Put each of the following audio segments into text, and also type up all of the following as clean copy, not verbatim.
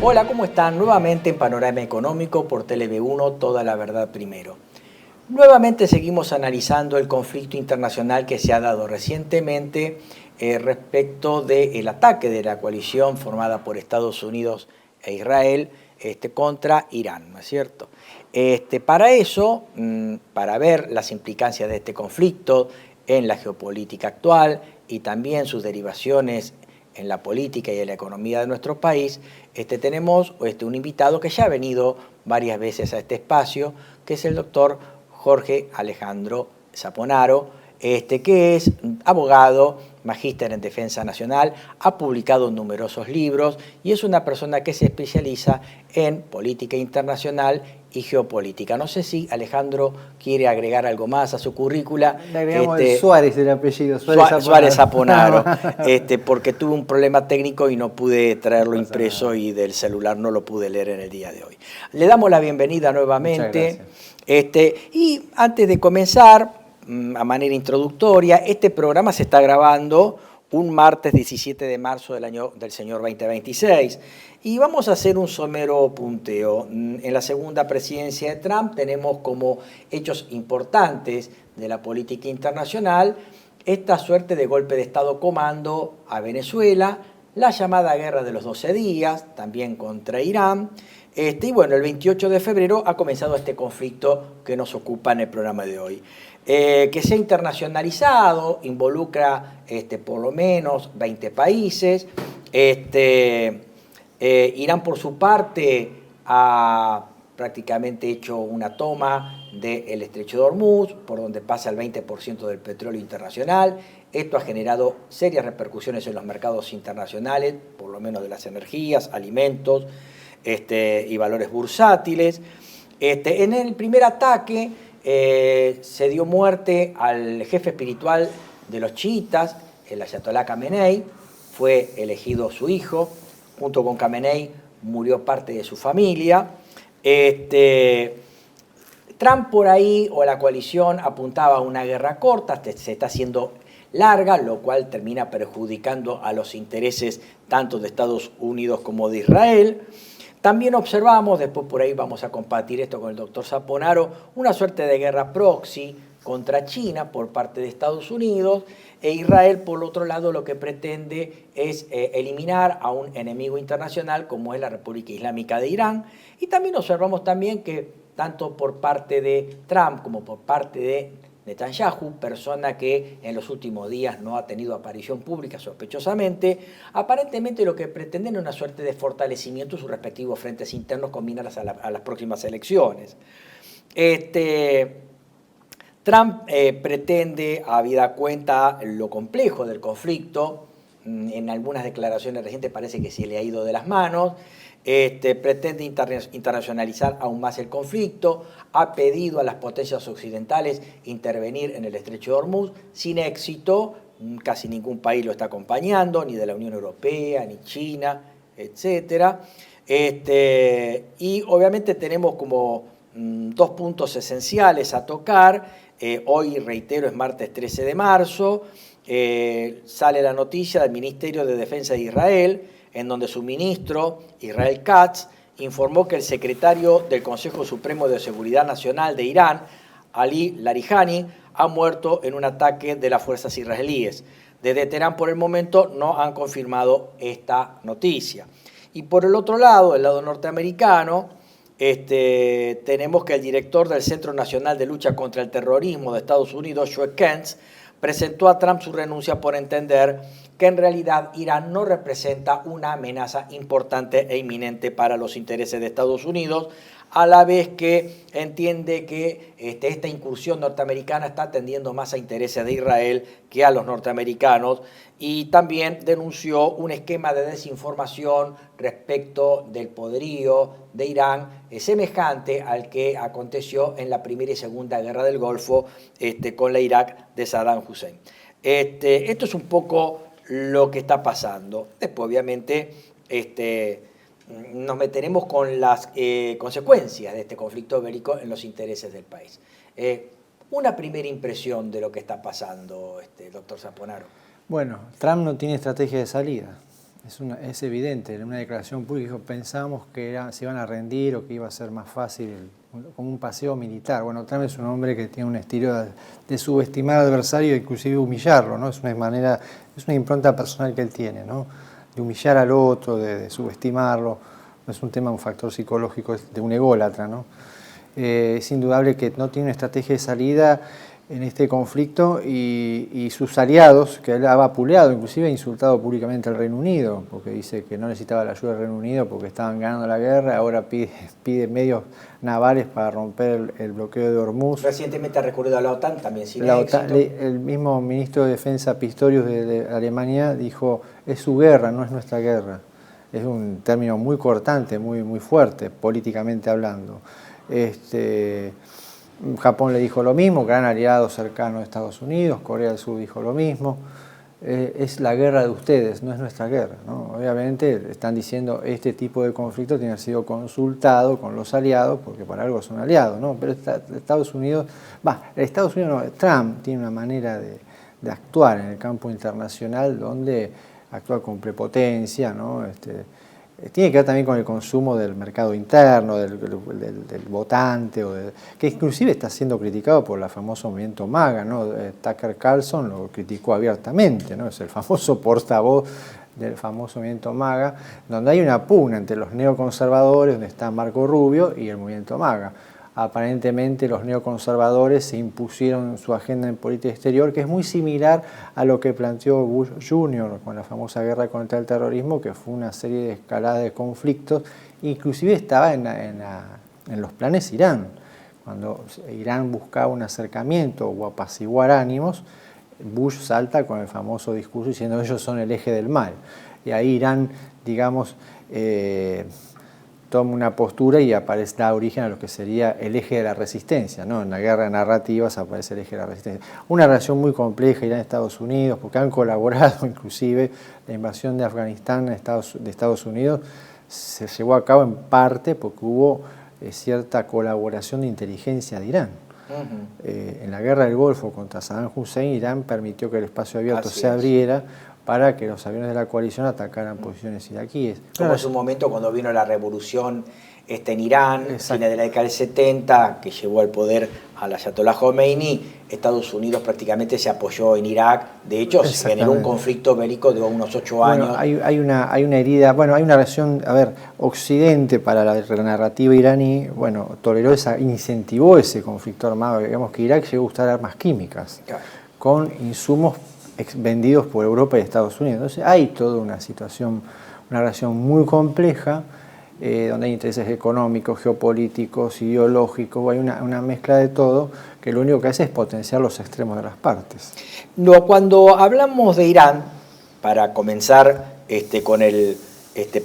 Hola, ¿cómo están? Nuevamente en Panorama Económico por TLV1, Toda la Verdad Primero. Nuevamente seguimos analizando el conflicto internacional que se ha dado recientemente respecto del ataque de la coalición formada por Estados Unidos e Israel contra Irán, ¿no es cierto? Para eso, para ver las implicancias de este conflicto en la geopolítica actual y también sus derivaciones en la política y en la economía de nuestro país, tenemos un invitado que ya ha venido varias veces a este espacio, que es el doctor Jorge Alejandro Saponaro, que es abogado, magíster en Defensa Nacional, ha publicado numerosos libros y es una persona que se especializa en política internacional y geopolítica. No sé si Alejandro quiere agregar algo más a su currícula. Le agregamos el Suárez, el apellido. Suárez Saponaro, porque tuve un problema técnico y no pude traerlo impreso y del celular no lo pude leer en el día de hoy. Le damos la bienvenida nuevamente. Y antes de comenzar, a manera introductoria, este programa se está grabando un martes 17 de marzo del año del señor 2026. Y vamos a hacer un somero punteo. En la segunda presidencia de Trump tenemos como hechos importantes de la política internacional esta suerte de golpe de Estado comando a Venezuela, la llamada guerra de los 12 días, también contra Irán. Y bueno, el 28 de febrero ha comenzado este conflicto que nos ocupa en el programa de hoy. Que se ha internacionalizado, involucra por lo menos 20 países. Irán, por su parte, ha prácticamente hecho una toma del estrecho de Hormuz, por donde pasa el 20% del petróleo internacional. Esto ha generado serias repercusiones en los mercados internacionales, por lo menos de las energías, alimentos y valores bursátiles. En el primer ataque se dio muerte al jefe espiritual de los chiitas, el Ayatolá Khamenei. Fue elegido su hijo. Junto con Khamenei murió parte de su familia. Trump por ahí, o la coalición, apuntaba a una guerra corta, se está haciendo larga, lo cual termina perjudicando a los intereses tanto de Estados Unidos como de Israel. También observamos, después por ahí vamos a compartir esto con el doctor Saponaro, una suerte de guerra proxy contra China por parte de Estados Unidos, e Israel, por otro lado, lo que pretende es eliminar a un enemigo internacional como es la República Islámica de Irán. Y también observamos también que tanto por parte de Trump como por parte de Netanyahu, persona que en los últimos días no ha tenido aparición pública sospechosamente, aparentemente lo que pretenden es una suerte de fortalecimiento de sus respectivos frentes internos con miras a las próximas elecciones. Trump pretende, habida cuenta lo complejo del conflicto, en algunas declaraciones recientes parece que se le ha ido de las manos, pretende internacionalizar aún más el conflicto, ha pedido a las potencias occidentales intervenir en el estrecho de Hormuz, sin éxito, casi ningún país lo está acompañando, ni de la Unión Europea, ni China, etc. Y obviamente tenemos como dos puntos esenciales a tocar. Hoy, reitero, es martes 13 de marzo, sale la noticia del Ministerio de Defensa de Israel, en donde su ministro, Israel Katz, informó que el secretario del Consejo Supremo de Seguridad Nacional de Irán, Ali Larijani, ha muerto en un ataque de las fuerzas israelíes. Desde Teherán, por el momento, no han confirmado esta noticia. Y por el otro lado, el lado norteamericano, tenemos que el director del Centro Nacional de Lucha contra el Terrorismo de Estados Unidos, Joe Kentz, presentó a Trump su renuncia por entender que en realidad Irán no representa una amenaza importante e inminente para los intereses de Estados Unidos, a la vez que entiende que esta incursión norteamericana está atendiendo más a intereses de Israel que a los norteamericanos, y también denunció un esquema de desinformación respecto del poderío de Irán semejante al que aconteció en la Primera y Segunda Guerra del Golfo con la Irak de Saddam Hussein. Esto es un poco lo que está pasando. Después, obviamente, nos meteremos con las consecuencias de este conflicto bélico en los intereses del país. Una primera impresión de lo que está pasando, doctor Saponaro. Bueno, Trump no tiene estrategia de salida. Es evidente, en una declaración pública dijo, pensábamos que se iban a rendir o que iba a ser más fácil, como un paseo militar. Bueno, Trump es un hombre que tiene un estilo de subestimar al adversario e inclusive humillarlo, ¿no? Es una impronta personal que él tiene, ¿no? De humillar al otro, de subestimarlo. Es un tema, un factor psicológico de un ególatra, ¿no? Es indudable que no tiene una estrategia de salida en este conflicto y sus aliados, que él ha vapuleado, inclusive ha insultado públicamente al Reino Unido, porque dice que no necesitaba la ayuda del Reino Unido porque estaban ganando la guerra, ahora pide medios navales para romper el bloqueo de Hormuz. Recientemente ha recurrido a la OTAN, también sin éxito. éxito. El mismo ministro de Defensa Pistorius de Alemania dijo, es su guerra, no es nuestra guerra. Es un término muy cortante, muy fuerte, políticamente hablando. Japón le dijo lo mismo, gran aliado cercano de Estados Unidos, Corea del Sur dijo lo mismo. Es la guerra de ustedes, no es nuestra guerra, ¿no? Obviamente están diciendo este tipo de conflicto tiene que haber sido consultado con los aliados, porque para algo son aliados, ¿no? Pero Estados Unidos no, Trump tiene una manera de actuar en el campo internacional donde actúa con prepotencia, ¿no? Tiene que ver también con el consumo del mercado interno, del votante, que inclusive está siendo criticado por el famoso movimiento MAGA, ¿no? Tucker Carlson lo criticó abiertamente, ¿no? Es el famoso portavoz del famoso movimiento MAGA, donde hay una pugna entre los neoconservadores, donde está Marco Rubio, y el movimiento MAGA. Aparentemente los neoconservadores se impusieron su agenda en política exterior, que es muy similar a lo que planteó Bush Jr. con la famosa guerra contra el terrorismo, que fue una serie de escaladas de conflictos, inclusive estaba en los planes Irán. Cuando Irán buscaba un acercamiento o apaciguar ánimos, Bush salta con el famoso discurso diciendo ellos son el eje del mal. Y ahí Irán, digamos, toma una postura y da origen a lo que sería el eje de la resistencia, ¿no? En la guerra de narrativas aparece el eje de la resistencia. Una relación muy compleja Irán-Estados Unidos, porque han colaborado inclusive la invasión de Afganistán de Estados Unidos se llevó a cabo en parte porque hubo cierta colaboración de inteligencia de Irán. En la guerra del Golfo contra Saddam Hussein, Irán permitió que el espacio abierto se abriera para que los aviones de la coalición atacaran posiciones iraquíes. Como en su momento cuando vino la revolución en Irán, fines de la década del 70, que llevó al poder al Ayatollah Khomeini, Estados Unidos prácticamente se apoyó en Irak. De hecho, se generó un conflicto bélico de unos 8 años. Bueno, hay una herida, hay una relación, Occidente para la narrativa iraní, toleró incentivó ese conflicto armado. Digamos que Irak llegó a usar armas químicas con insumos vendidos por Europa y Estados Unidos. Entonces hay toda una situación, una relación muy compleja, donde hay intereses económicos, geopolíticos, ideológicos, hay una mezcla de todo, que lo único que hace es potenciar los extremos de las partes. Cuando hablamos de Irán, para comenzar con el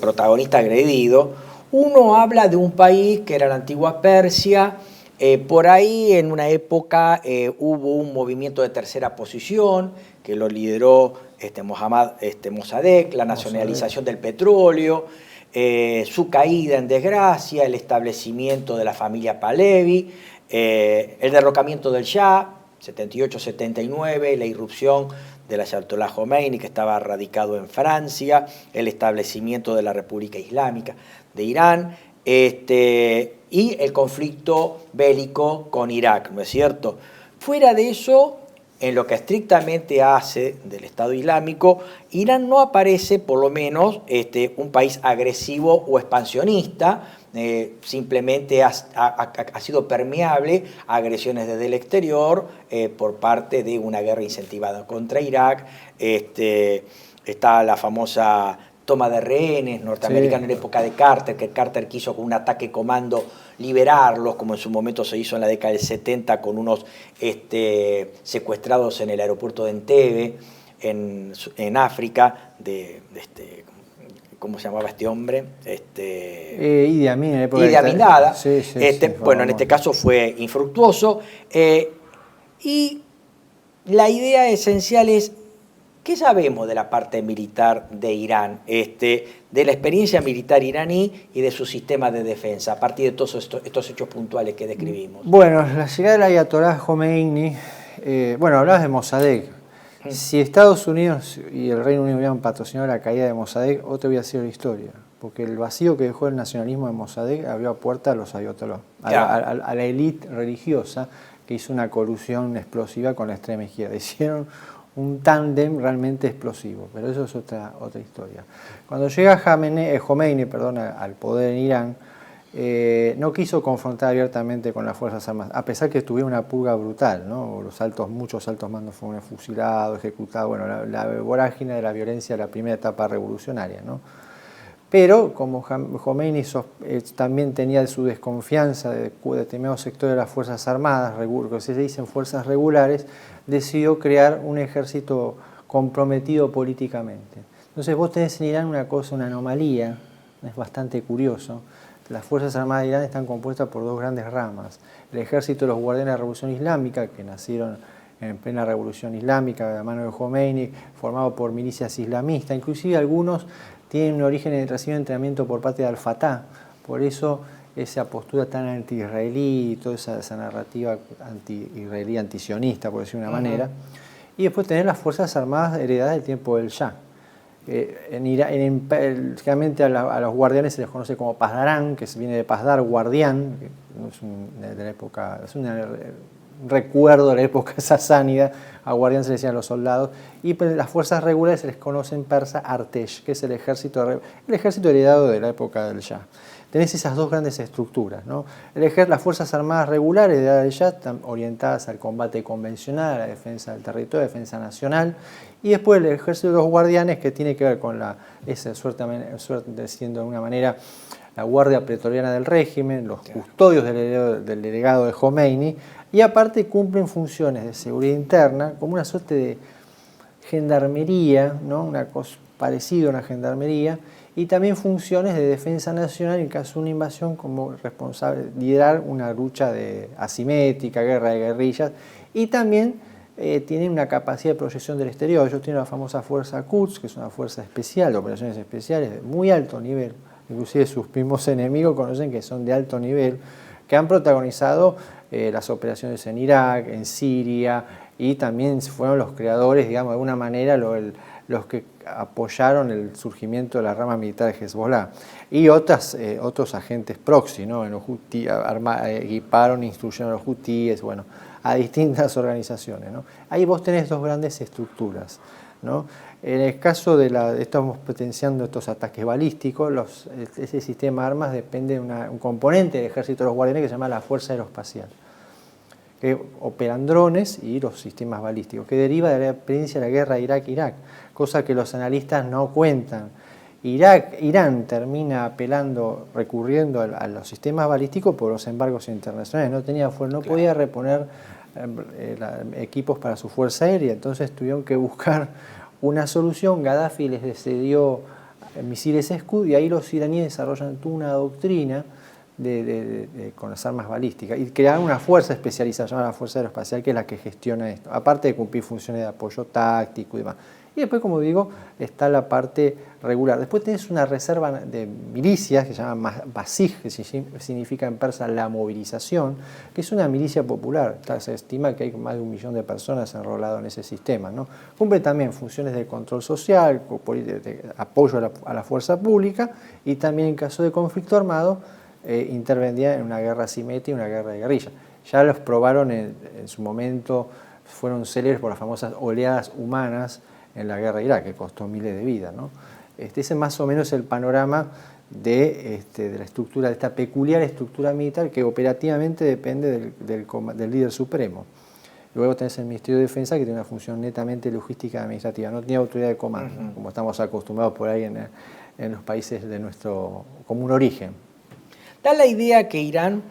protagonista agredido, uno habla de un país que era la antigua Persia. Por ahí en una época hubo un movimiento de tercera posición que lo lideró Mossadegh, la nacionalización del petróleo, su caída en desgracia, el establecimiento de la familia Pahlavi, el derrocamiento del Shah, 78-79, la irrupción del Ayatollah Khomeini, que estaba radicado en Francia, el establecimiento de la República Islámica de Irán, y el conflicto bélico con Irak, ¿no es cierto? Fuera de eso, en lo que estrictamente hace del Estado Islámico, Irán no aparece, por lo menos, un país agresivo o expansionista, simplemente ha sido permeable a agresiones desde el exterior por parte de una guerra incentivada contra Irak. Está la famosa toma de rehenes norteamericanos en la época de Carter, que Carter quiso con un ataque comando liberarlos, como en su momento se hizo en la década del 70 con unos secuestrados en el aeropuerto de Entebbe, en África, ¿cómo se llamaba este hombre? Idi Amin, en la época Idi Amin Dada. Sí, bueno, en este caso fue infructuoso. Y la idea esencial es, ¿qué sabemos de la parte militar de Irán, de la experiencia militar iraní y de su sistema de defensa, a partir de todos estos hechos puntuales que describimos? Bueno, la llegada del Ayatollah Khomeini, hablabas de Mossadegh. Si Estados Unidos y el Reino Unido hubieran patrocinado la caída de Mossadegh, otra hubiera sido la historia. Porque el vacío que dejó el nacionalismo de Mossadegh abrió puerta a los ayatolás, a la élite religiosa que hizo una colusión explosiva con la extrema izquierda. Hicieron un tándem realmente explosivo, pero eso es otra historia. Cuando llega Khomeini al poder en Irán, no quiso confrontar abiertamente con las Fuerzas Armadas, a pesar que tuvieron una purga brutal, ¿no? Muchos altos mandos fueron fusilados, ejecutados, bueno, la vorágine de la violencia de la primera etapa revolucionaria, ¿no? Pero como Khomeini también tenía su desconfianza de determinados sectores de las Fuerzas Armadas, que se dicen fuerzas regulares, decidió crear un ejército comprometido políticamente. Entonces vos tenés en Irán una anomalía, es bastante curioso. Las Fuerzas Armadas de Irán están compuestas por dos grandes ramas. El ejército de los guardianes de la Revolución Islámica, que nacieron en plena Revolución Islámica, de la mano de Khomeini, formado por milicias islamistas, inclusive algunos tienen un origen de recibido entrenamiento por parte de Al-Fatah, por eso esa postura tan anti-israelí y toda esa narrativa anti-israelí, antisionista, por decir de una manera. Y después tener las Fuerzas Armadas heredadas del tiempo del Shah. Generalmente a los guardianes se les conoce como Pasdarán, que viene de Pasdar, guardián, que no es de la época, es un recuerdo de la época sasánida. A guardián se le decían los soldados, y pues las fuerzas regulares se les conoce en persa Artesh, que es el ejército heredado de la época del Shah. Tenés esas dos grandes estructuras, ¿no? Las Fuerzas Armadas regulares de la edad del Shah están orientadas al combate convencional, a la defensa del territorio, a la defensa nacional, y después el ejército de los guardianes, que tiene que ver con esa suerte siendo de alguna manera la guardia pretoriana del régimen, los custodios del legado de Khomeini, y aparte cumplen funciones de seguridad interna como una suerte de gendarmería, ¿no? Una cosa parecida a una gendarmería, y también funciones de defensa nacional en caso de una invasión, como responsable de liderar una lucha asimétrica, guerra de guerrillas, y también tienen una capacidad de proyección del exterior. Ellos tienen la famosa Fuerza Quds, que es una fuerza especial, de operaciones especiales de muy alto nivel, inclusive sus mismos enemigos conocen que son de alto nivel, que han protagonizado las operaciones en Irak, en Siria, y también fueron los creadores, digamos, de alguna manera, los que apoyaron el surgimiento de la rama militar de Hezbollah. Y otros agentes proxy, ¿no? En los Houthi, equiparon, instruyeron a los hutíes, bueno, a distintas organizaciones, ¿no? Ahí vos tenés dos grandes estructuras, ¿no? En el caso estamos potenciando estos ataques balísticos, ese sistema de armas depende de un componente del ejército de los guardianes que se llama la Fuerza Aeroespacial, que operan drones y los sistemas balísticos, que deriva de la experiencia de la guerra Irak-Irak, cosa que los analistas no cuentan. Irán termina recurriendo a los sistemas balísticos por los embargos internacionales, no podía reponer equipos para su fuerza aérea, entonces tuvieron que buscar una solución. Gaddafi les cedió misiles Scud, y ahí los iraníes desarrollan toda una doctrina con las armas balísticas y crearon una fuerza especializada llamada la Fuerza Aeroespacial, que es la que gestiona esto, aparte de cumplir funciones de apoyo táctico y demás. Y después, como digo, está la parte regular. Después tenés una reserva de milicias que se llama Basij, que significa en persa la movilización, que es una milicia popular. Se estima que hay más de 1 millón de personas enroladas en ese sistema, ¿no? Cumple también funciones de control social, de apoyo a la fuerza pública, y también en caso de conflicto armado intervendía en una guerra asimétrica y una guerra de guerrilla. Ya los probaron en su momento, fueron célebres por las famosas oleadas humanas en la guerra de Irak, que costó miles de vidas, ¿no? Ese es más o menos el panorama de la estructura, de esta peculiar estructura militar que operativamente depende del líder supremo. Luego tenés el Ministerio de Defensa, que tiene una función netamente logística y administrativa, no tiene autoridad de comando, como estamos acostumbrados por ahí en los países de nuestro común origen. Da la idea que Irán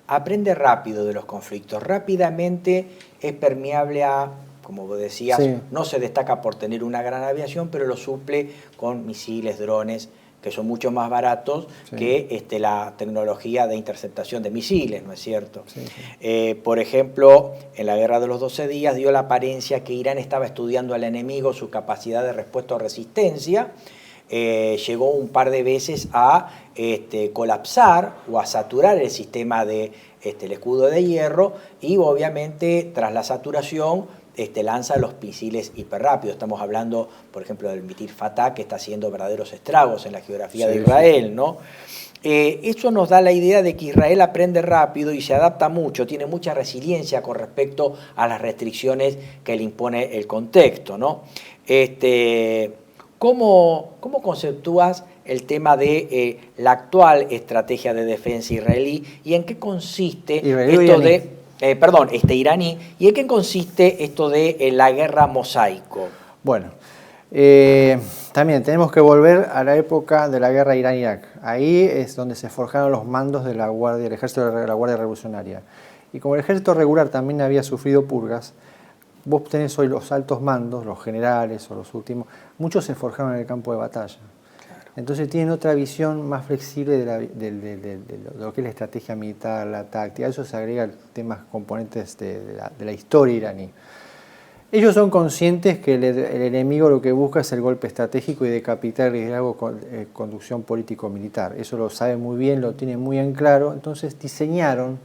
aprende rápido de los conflictos, rápidamente es permeable a, como vos decías, sí, no se destaca por tener una gran aviación, pero lo suple con misiles, drones, que son mucho más baratos, sí, que la tecnología de interceptación de misiles, ¿no es cierto? Sí, sí. Por ejemplo, en la Guerra de los 12 días dio la apariencia que Irán estaba estudiando al enemigo, su capacidad de respuesta o resistencia. Llegó un par de veces a colapsar o a saturar el sistema del escudo de hierro, y obviamente tras la saturación lanza los misiles hiperrápidos. Estamos hablando, por ejemplo, del Mitir Fatah, que está haciendo verdaderos estragos en la geografía de Israel, ¿no? Eso nos da la idea de que Israel aprende rápido y se adapta mucho, tiene mucha resiliencia con respecto a las restricciones que le impone el contexto, ¿no? ¿Cómo conceptúas el tema de la actual estrategia de defensa israelí y en qué consiste iraní, y en qué consiste esto de la guerra mosaico? Bueno, también tenemos que volver a la época de la guerra Irán-Irak. Ahí es donde se forjaron los mandos de del ejército de la Guardia Revolucionaria. Y como el ejército regular también había sufrido purgas, vos tenés hoy los altos mandos, los generales o los últimos, muchos se forjaron en el campo de batalla. Claro. Entonces tienen otra visión más flexible de lo que es la estrategia militar, la táctica. A eso se agregan temas componentes de la historia iraní. Ellos son conscientes que el enemigo lo que busca es el golpe estratégico y decapitar el liderazgo con conducción político-militar. Eso lo saben muy bien, lo tienen muy en claro. Entonces diseñaron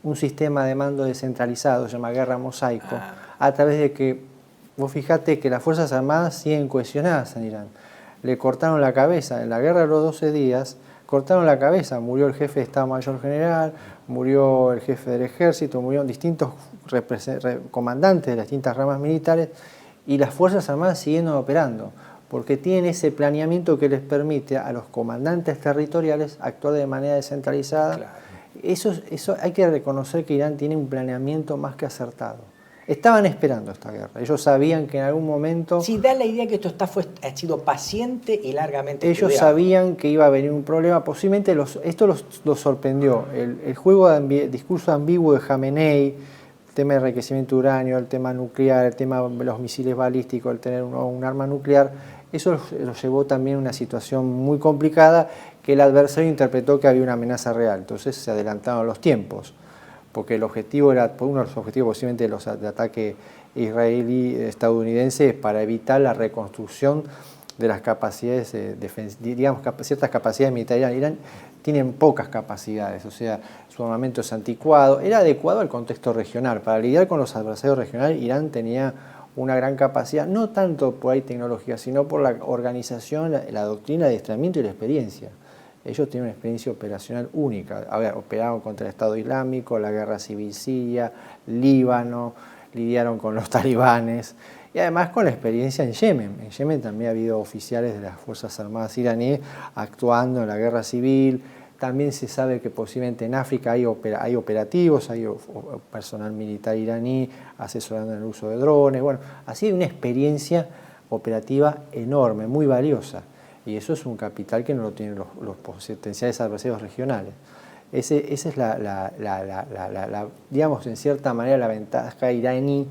un sistema de mando descentralizado, se llama guerra mosaico, a través de que, vos fijate que las Fuerzas Armadas siguen cohesionadas en Irán. Le cortaron la cabeza, en la guerra de los 12 días, cortaron la cabeza, murió el jefe de Estado Mayor General, murió el jefe del ejército, murieron distintos comandantes de las distintas ramas militares y las Fuerzas Armadas siguieron operando, porque tienen ese planeamiento que les permite a los comandantes territoriales actuar de manera descentralizada. Claro. Eso hay que reconocer que Irán tiene un planeamiento más que acertado. Estaban esperando esta guerra. Ellos sabían que en algún momento... Sí, da la idea que esto ha sido paciente y largamente ellos estudiado. Sabían que iba a venir un problema. Posiblemente esto los sorprendió. El juego de discurso ambiguo de Jamenei, el tema de enriquecimiento de uranio, el tema nuclear, el tema de los misiles balísticos, el tener un arma nuclear, eso los llevó también a una situación muy complicada que el adversario interpretó que había una amenaza real. Entonces se adelantaron los tiempos, porque el objetivo era, uno de los objetivos posiblemente de ataque israelí-estadounidense es para evitar la reconstrucción de las capacidades, digamos, ciertas capacidades militares. Irán tienen pocas capacidades, o sea, su armamento es anticuado, era adecuado al contexto regional. Para lidiar con los adversarios regionales, Irán tenía una gran capacidad, no tanto por ahí tecnología, sino por la organización, la doctrina, el adiestramiento y la experiencia. Ellos tienen una experiencia operacional única. A ver, operaron contra el Estado Islámico, la guerra civil siria, Líbano, lidiaron con los talibanes y además con la experiencia en Yemen. En Yemen también ha habido oficiales de las Fuerzas Armadas iraníes actuando en la guerra civil. También se sabe que posiblemente en África hay operativos, hay personal militar iraní asesorando en el uso de drones. Bueno, así hay una experiencia operativa enorme, muy valiosa. Y eso es un capital que no lo tienen los potenciales adversarios regionales. Esa es digamos, en cierta manera, la ventaja iraní,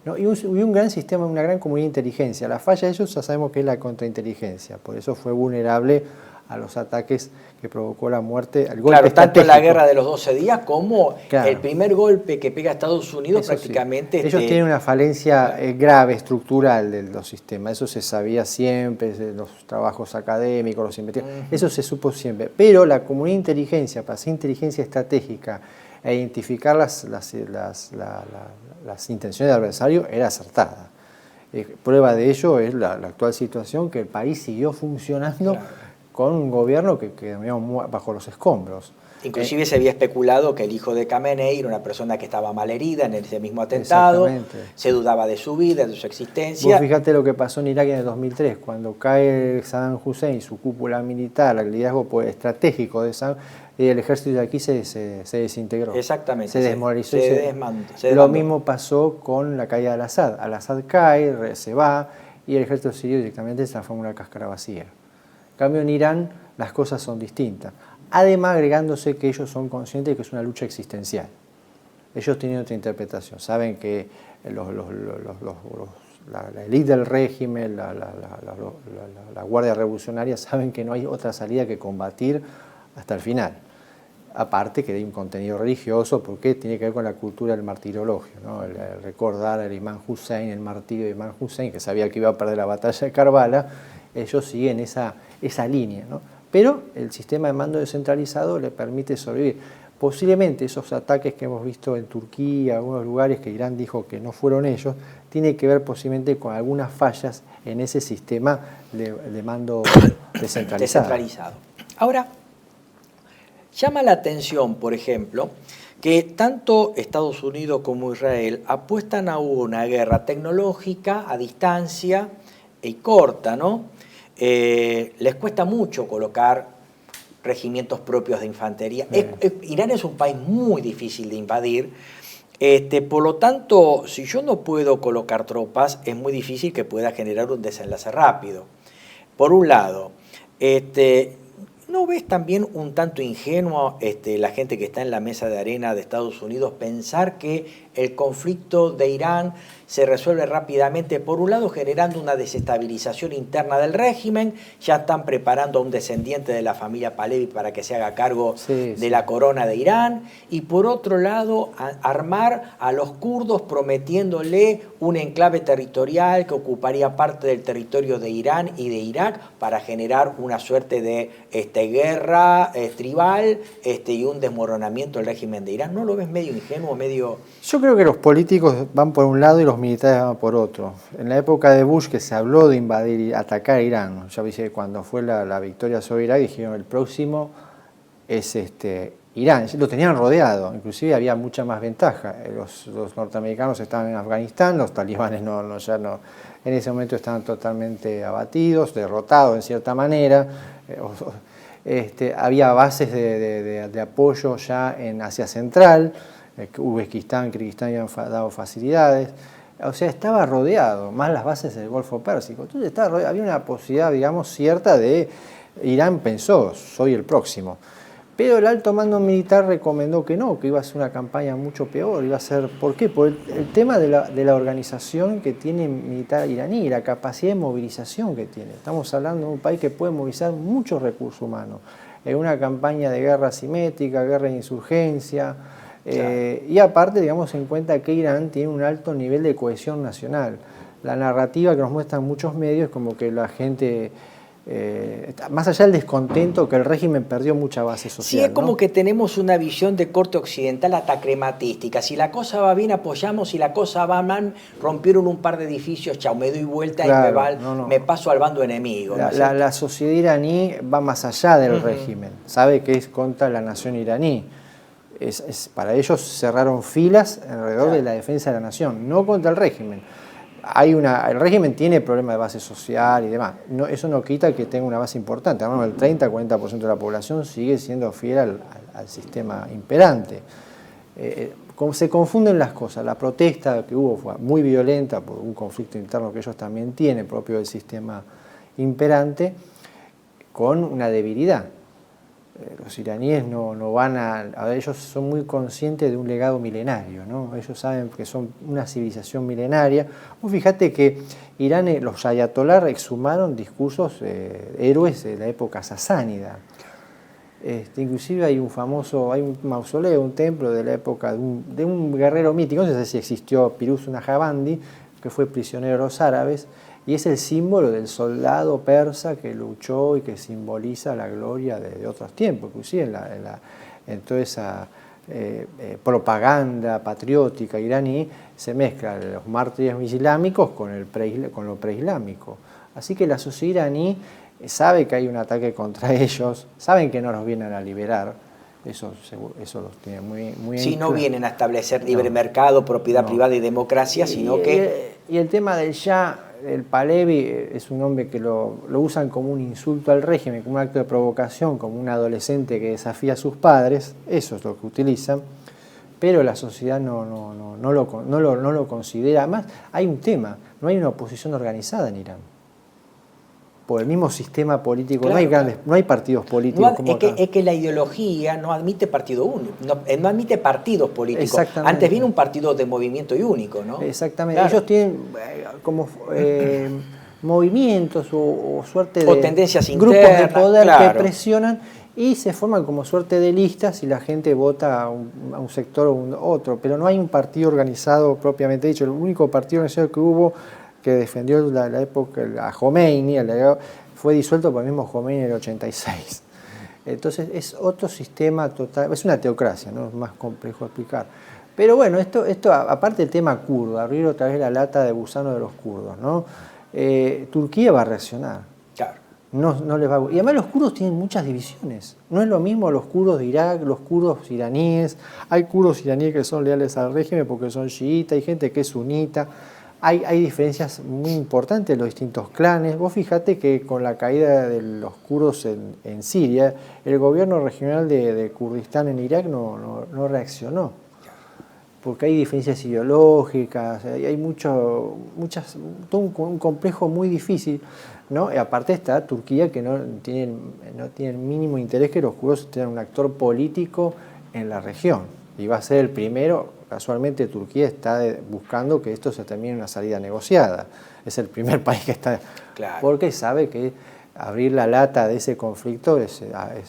¿no? Y un gran sistema, una gran comunidad de inteligencia. La falla de ellos ya sabemos que es la contrainteligencia, por eso fue vulnerable a los ataques que provocó la muerte, al golpe tanto en la guerra de los 12 días como el primer golpe que pega a Estados Unidos eso prácticamente... Sí. Ellos tienen una falencia grave, estructural de los sistemas, eso se sabía siempre, los trabajos académicos, los investigadores, eso se supo siempre. Pero la comunidad de inteligencia, para hacer inteligencia estratégica e identificar las intenciones del adversario, era acertada. Prueba de ello es la actual situación, que el país siguió funcionando. Claro. Con un gobierno que quedó bajo los escombros. Inclusive se había especulado que el hijo de Khamenei era una persona que estaba mal herida en ese mismo atentado, se dudaba de su vida, de su existencia. Vos fíjate lo que pasó en Irak en el 2003, cuando cae Saddam Hussein, su cúpula militar, el liderazgo estratégico de Saddam, el ejército de aquí se desintegró. Exactamente. Se desmoralizó. Se desmandó. Lo mismo pasó con la caída de Al-Assad. Al-Assad cae, se va, y el ejército sirio directamente se transforma en una cáscara vacía. En cambio, en Irán las cosas son distintas. Además, agregándose que ellos son conscientes de que es una lucha existencial. Ellos tienen otra interpretación. Saben que la élite del régimen, la Guardia Revolucionaria, saben que no hay otra salida que combatir hasta el final. Aparte que hay un contenido religioso, porque tiene que ver con la cultura del martirologio, ¿no? El recordar al imán Hussein, el martirio de imán Hussein, que sabía que iba a perder la batalla de Karbala. Ellos siguen esa línea, ¿no? Pero el sistema de mando descentralizado le permite sobrevivir. Posiblemente esos ataques que hemos visto en Turquía, algunos lugares que Irán dijo que no fueron ellos, tiene que ver posiblemente con algunas fallas en ese sistema de mando descentralizado. Ahora, llama la atención, por ejemplo, que tanto Estados Unidos como Israel apuestan a una guerra tecnológica a distancia y corta, ¿no? Les cuesta mucho colocar regimientos propios de infantería. Irán es un país muy difícil de invadir. Por lo tanto, si yo no puedo colocar tropas, es muy difícil que pueda generar un desenlace rápido. Por un lado, ¿no ves también un tanto ingenuo la gente que está en la mesa de arena de Estados Unidos pensar que el conflicto de Irán se resuelve rápidamente, por un lado generando una desestabilización interna del régimen, ya están preparando a un descendiente de la familia Pahlavi para que se haga cargo de la corona de Irán, y por otro lado armar a los kurdos prometiéndole un enclave territorial que ocuparía parte del territorio de Irán y de Irak para generar una suerte de guerra tribal y un desmoronamiento del régimen de Irán? ¿No lo ves medio ingenuo, medio...? Yo creo que los políticos van por un lado y los militares van por otro. En la época de Bush, que se habló de invadir y atacar Irán, ya viste, cuando fue la victoria sobre Irak, dijeron el próximo es Irán. Lo tenían rodeado, inclusive había mucha más ventaja. Los norteamericanos estaban en Afganistán, los talibanes ya no, en ese momento estaban totalmente abatidos, derrotados en cierta manera. Había bases de apoyo ya en Asia Central, Uzbekistán, Kirguistán habían dado facilidades. O sea, estaba rodeado, más las bases del Golfo Pérsico. Entonces había una posibilidad, digamos, cierta de... Irán pensó, soy el próximo. Pero el alto mando militar recomendó que no, que iba a ser una campaña mucho peor. Iba a ser, ¿por qué? Por el tema de la organización que tiene militar iraní, la capacidad de movilización que tiene. Estamos hablando de un país que puede movilizar muchos recursos humanos. En una campaña de guerra asimétrica, guerra de insurgencia... y aparte, digamos en cuenta que Irán tiene un alto nivel de cohesión nacional. La narrativa que nos muestran muchos medios es como que la gente, más allá del descontento, que el régimen perdió mucha base social. Sí, es como ¿no? que tenemos una visión de corte occidental atacrematística. Si la cosa va bien, apoyamos. Si la cosa va mal, rompieron un par de edificios, chao, me doy vuelta, claro, y me paso al bando enemigo. La sociedad iraní va más allá del régimen. Sabe que es contra la nación iraní. Para ellos cerraron filas alrededor de la defensa de la nación, no contra el régimen. El régimen tiene problemas de base social y demás. Eso no quita que tenga una base importante. Hablamos del 30-40% de la población sigue siendo fiel al sistema imperante. Se confunden las cosas. La protesta que hubo fue muy violenta por un conflicto interno que ellos también tienen, propio del sistema imperante, con una debilidad. Los iraníes no van a ellos son muy conscientes de un legado milenario, ¿no? Ellos saben que son una civilización milenaria. Vos fíjate que Irán, los ayatolás exhumaron discursos héroes de la época sasánida. Inclusive hay un mausoleo, un templo de la época de un guerrero mítico, no sé si existió, Piruz Nahabandi, que fue prisionero de los árabes, y es el símbolo del soldado persa que luchó y que simboliza la gloria de otros tiempos, inclusive en toda esa propaganda patriótica iraní se mezclan los mártires islámicos con lo preislámico. Así que la sociedad iraní sabe que hay un ataque contra ellos, saben que no los vienen a liberar, eso los tiene muy sí, no vienen a establecer libre mercado, propiedad privada y democracia, sino que... Y el tema del Shah, el Pahlavi, es un hombre que lo usan como un insulto al régimen, como un acto de provocación, como un adolescente que desafía a sus padres, eso es lo que utilizan, pero la sociedad no lo considera. Además, hay un tema, no hay una oposición organizada en Irán. Por el mismo sistema político, claro, no hay partidos políticos. Es que la ideología no admite partido único, no admite partidos políticos. Antes viene un partido de movimiento y único, ¿no? Exactamente. Claro. Ellos tienen como movimientos o suerte de tendencias grupos internas, de poder, claro, que presionan y se forman como suerte de listas y la gente vota a un sector o a otro, pero no hay un partido organizado propiamente dicho. El único partido organizado que hubo, que defendió la época a Khomeini, fue disuelto por el mismo Khomeini en el 86. Entonces es otro sistema total, es una teocracia, ¿no? Es más complejo de explicar. Pero bueno, esto aparte del tema kurdo, abrir otra vez la lata de gusano de los kurdos, ¿no? Turquía va a reaccionar. Claro. No les va a... Y además los kurdos tienen muchas divisiones. No es lo mismo los kurdos de Irak, los kurdos iraníes. Hay kurdos iraníes que son leales al régimen porque son chiitas, hay gente que es sunita. Hay diferencias muy importantes en los distintos clanes. Vos fíjate que con la caída de los kurdos en Siria, el gobierno regional de Kurdistán en Irak no reaccionó. Porque hay diferencias ideológicas, hay todo un complejo muy difícil, ¿no? Y aparte está Turquía, que no tiene el mínimo interés que los kurdos tengan un actor político en la región. Y va a ser el primero, casualmente Turquía está buscando que esto se termine en una salida negociada. Es el primer país que está... Claro. Porque sabe que abrir la lata de ese conflicto es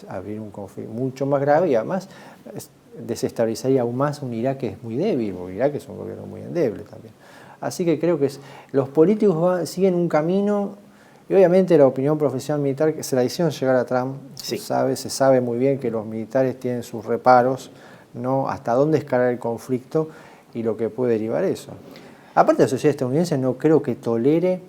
abrir un conflicto mucho más grave y además... desestabilizaría aún más un Irak que es muy débil, porque Irak es un gobierno muy endeble también. Así que creo que los políticos siguen un camino, y obviamente la opinión profesional militar que se la hicieron llegar a Trump, sí. se sabe muy bien que los militares tienen sus reparos, ¿no? Hasta dónde escalar el conflicto y lo que puede derivar eso. Aparte, la sociedad estadounidense no creo que tolere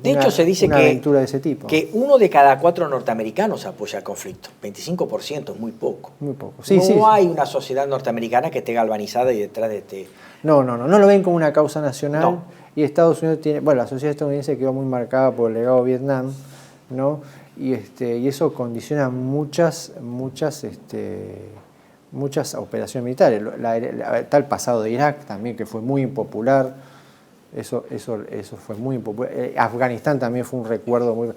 de hecho, se dice una aventura de ese tipo. Que 1 de cada 4 norteamericanos apoya el conflicto. 25% es muy poco. Muy poco. No hay una sociedad norteamericana que esté galvanizada y detrás de este... No lo ven como una causa nacional. No. Y Estados Unidos tiene... Bueno, la sociedad estadounidense quedó muy marcada por el legado de Vietnam, ¿no? Y eso condiciona muchas operaciones militares. Está el pasado de Irak también, que fue muy impopular. Eso fue muy impopular. Afganistán también fue un recuerdo muy...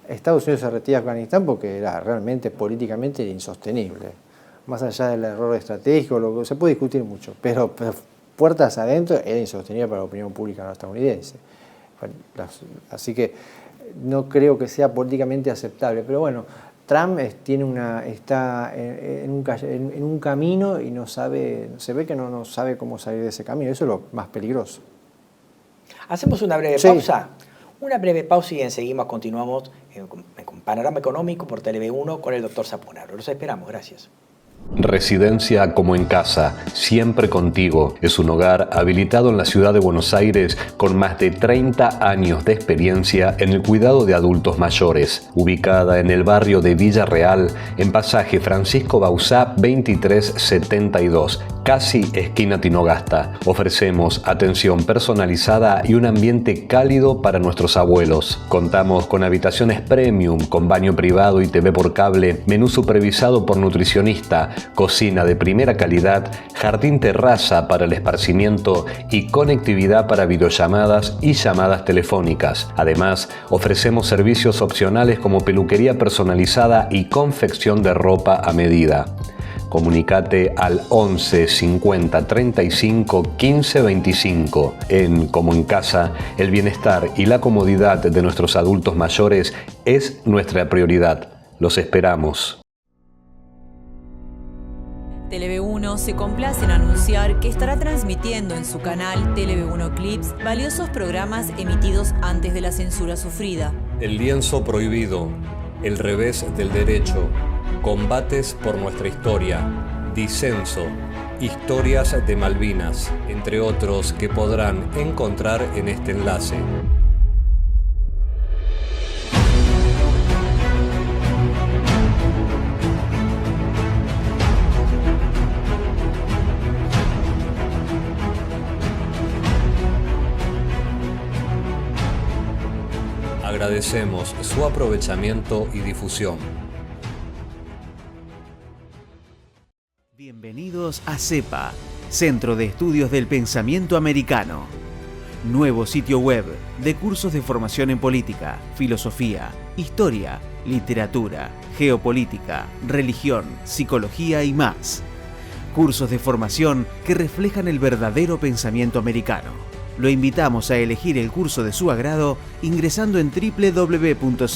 Estados Unidos se retira de Afganistán porque era realmente políticamente insostenible. Más allá del error estratégico, se puede discutir mucho, pero puertas adentro era insostenible para la opinión pública estadounidense. Así que no creo que sea políticamente aceptable. Pero bueno, Trump está en un camino y se ve que no sabe cómo salir de ese camino. Eso es lo más peligroso. Hacemos una breve pausa. Una breve pausa y enseguida continuamos con Panorama Económico por TV1 con el doctor Zapunaro. Los esperamos, gracias. Residencia como en casa, siempre contigo. Es un hogar habilitado en la ciudad de Buenos Aires con más de 30 años de experiencia en el cuidado de adultos mayores. Ubicada en el barrio de Villa Real, en pasaje Francisco Bauzá 2372, casi esquina Tinogasta. Ofrecemos atención personalizada y un ambiente cálido para nuestros abuelos. Contamos con habitaciones premium, con baño privado y TV por cable, menú supervisado por nutricionista, cocina de primera calidad, jardín terraza para el esparcimiento y conectividad para videollamadas y llamadas telefónicas. Además, ofrecemos servicios opcionales como peluquería personalizada y confección de ropa a medida. Comunicate al 11 50 35 15 25. En Como en Casa, el bienestar y la comodidad de nuestros adultos mayores es nuestra prioridad. Los esperamos. TV1 se complace en anunciar que estará transmitiendo en su canal TV1 Clips valiosos programas emitidos antes de la censura sufrida. El lienzo prohibido, el revés del derecho, combates por nuestra historia, disenso, historias de Malvinas, entre otros que podrán encontrar en este enlace. Agradecemos su aprovechamiento y difusión. Bienvenidos a CEPA, Centro de Estudios del Pensamiento Americano. Nuevo sitio web de cursos de formación en política, filosofía, historia, literatura, geopolítica, religión, psicología y más. Cursos de formación que reflejan el verdadero pensamiento americano. Lo invitamos a elegir el curso de su agrado ingresando en www.cepa.la.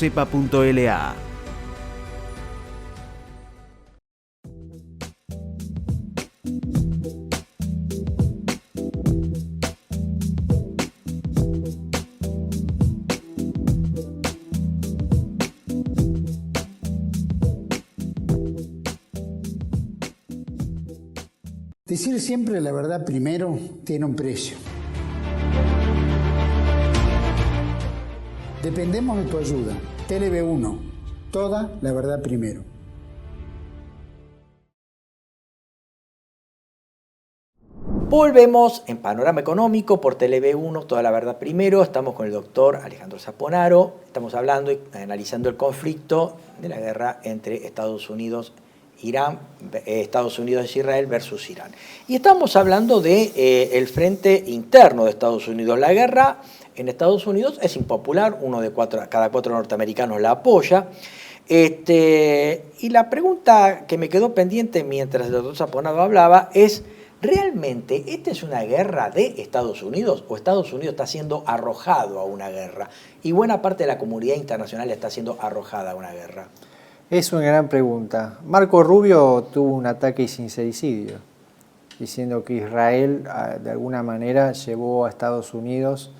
Decir siempre la verdad primero tiene un precio. Dependemos de tu ayuda. TLV1, toda la verdad primero. Volvemos en Panorama Económico por TLV1, toda la verdad primero. Estamos con el doctor Alejandro Zaponaro. Estamos hablando y analizando el conflicto de la guerra entre Estados Unidos e Israel versus Irán. Y estamos hablando de el frente interno de Estados Unidos. La guerra en Estados Unidos es impopular, cada cuatro norteamericanos la apoya. Y la pregunta que me quedó pendiente mientras el doctor Zaponaro hablaba es: ¿realmente esta es una guerra de Estados Unidos o Estados Unidos está siendo arrojado a una guerra? Y buena parte de la comunidad internacional está siendo arrojada a una guerra. Es una gran pregunta. Marco Rubio tuvo un ataque sincericidio, diciendo que Israel de alguna manera llevó a Estados Unidos.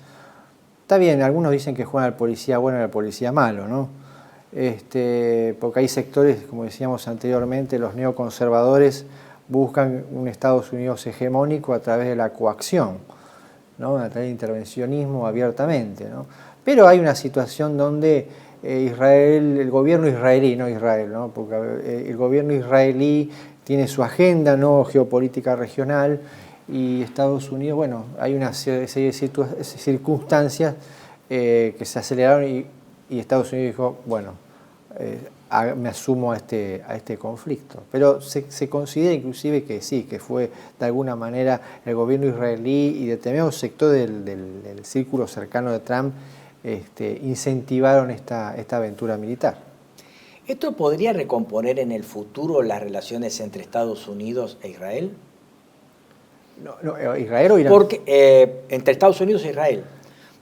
Está bien, algunos dicen que juegan al policía bueno y al policía malo, ¿no? Porque hay sectores, como decíamos anteriormente, los neoconservadores buscan un Estados Unidos hegemónico a través de la coacción, ¿no? A través de intervencionismo abiertamente, ¿no? Pero hay una situación donde Israel, el gobierno israelí, no Israel, ¿no? Porque el gobierno israelí tiene su agenda, ¿no?, geopolítica regional, y Estados Unidos, bueno, hay una serie de circunstancias que se aceleraron y Estados Unidos dijo, bueno, me asumo a este conflicto. Pero se considera inclusive que sí, que fue de alguna manera el gobierno israelí y determinado sector del círculo cercano de Trump incentivaron esta aventura militar. ¿Esto podría recomponer en el futuro las relaciones entre Estados Unidos e Israel? No, ¿Israel o Irán? Porque, entre Estados Unidos e Israel.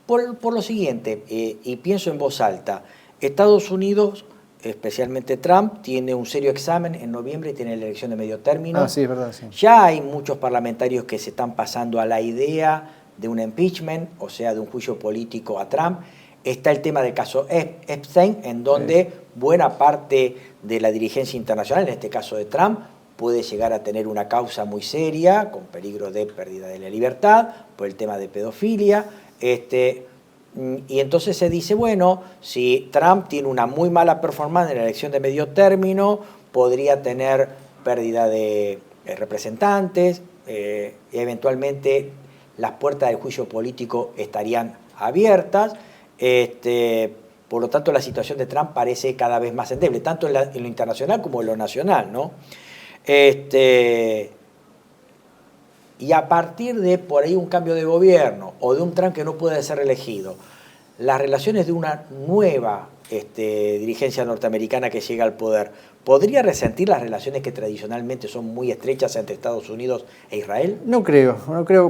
Por lo siguiente, y pienso en voz alta, Estados Unidos, especialmente Trump, tiene un serio examen en noviembre y tiene la elección de medio término. Ah, sí, es verdad, sí. Ya hay muchos parlamentarios que se están pasando a la idea de un impeachment, o sea, de un juicio político a Trump. Está el tema del caso Epstein, en donde buena parte de la dirigencia internacional, en este caso de Trump, puede llegar a tener una causa muy seria, con peligro de pérdida de la libertad, por el tema de pedofilia. Y entonces se dice, bueno, si Trump tiene una muy mala performance en la elección de medio término, podría tener pérdida de representantes, y eventualmente las puertas del juicio político estarían abiertas. Por lo tanto, la situación de Trump parece cada vez más endeble, tanto en lo internacional como en lo nacional, ¿no? Y a partir de por ahí un cambio de gobierno o de un Trump que no puede ser reelegido, las relaciones de una nueva dirigencia norteamericana que llega al poder, ¿podría resentir las relaciones que tradicionalmente son muy estrechas entre Estados Unidos e Israel? No creo,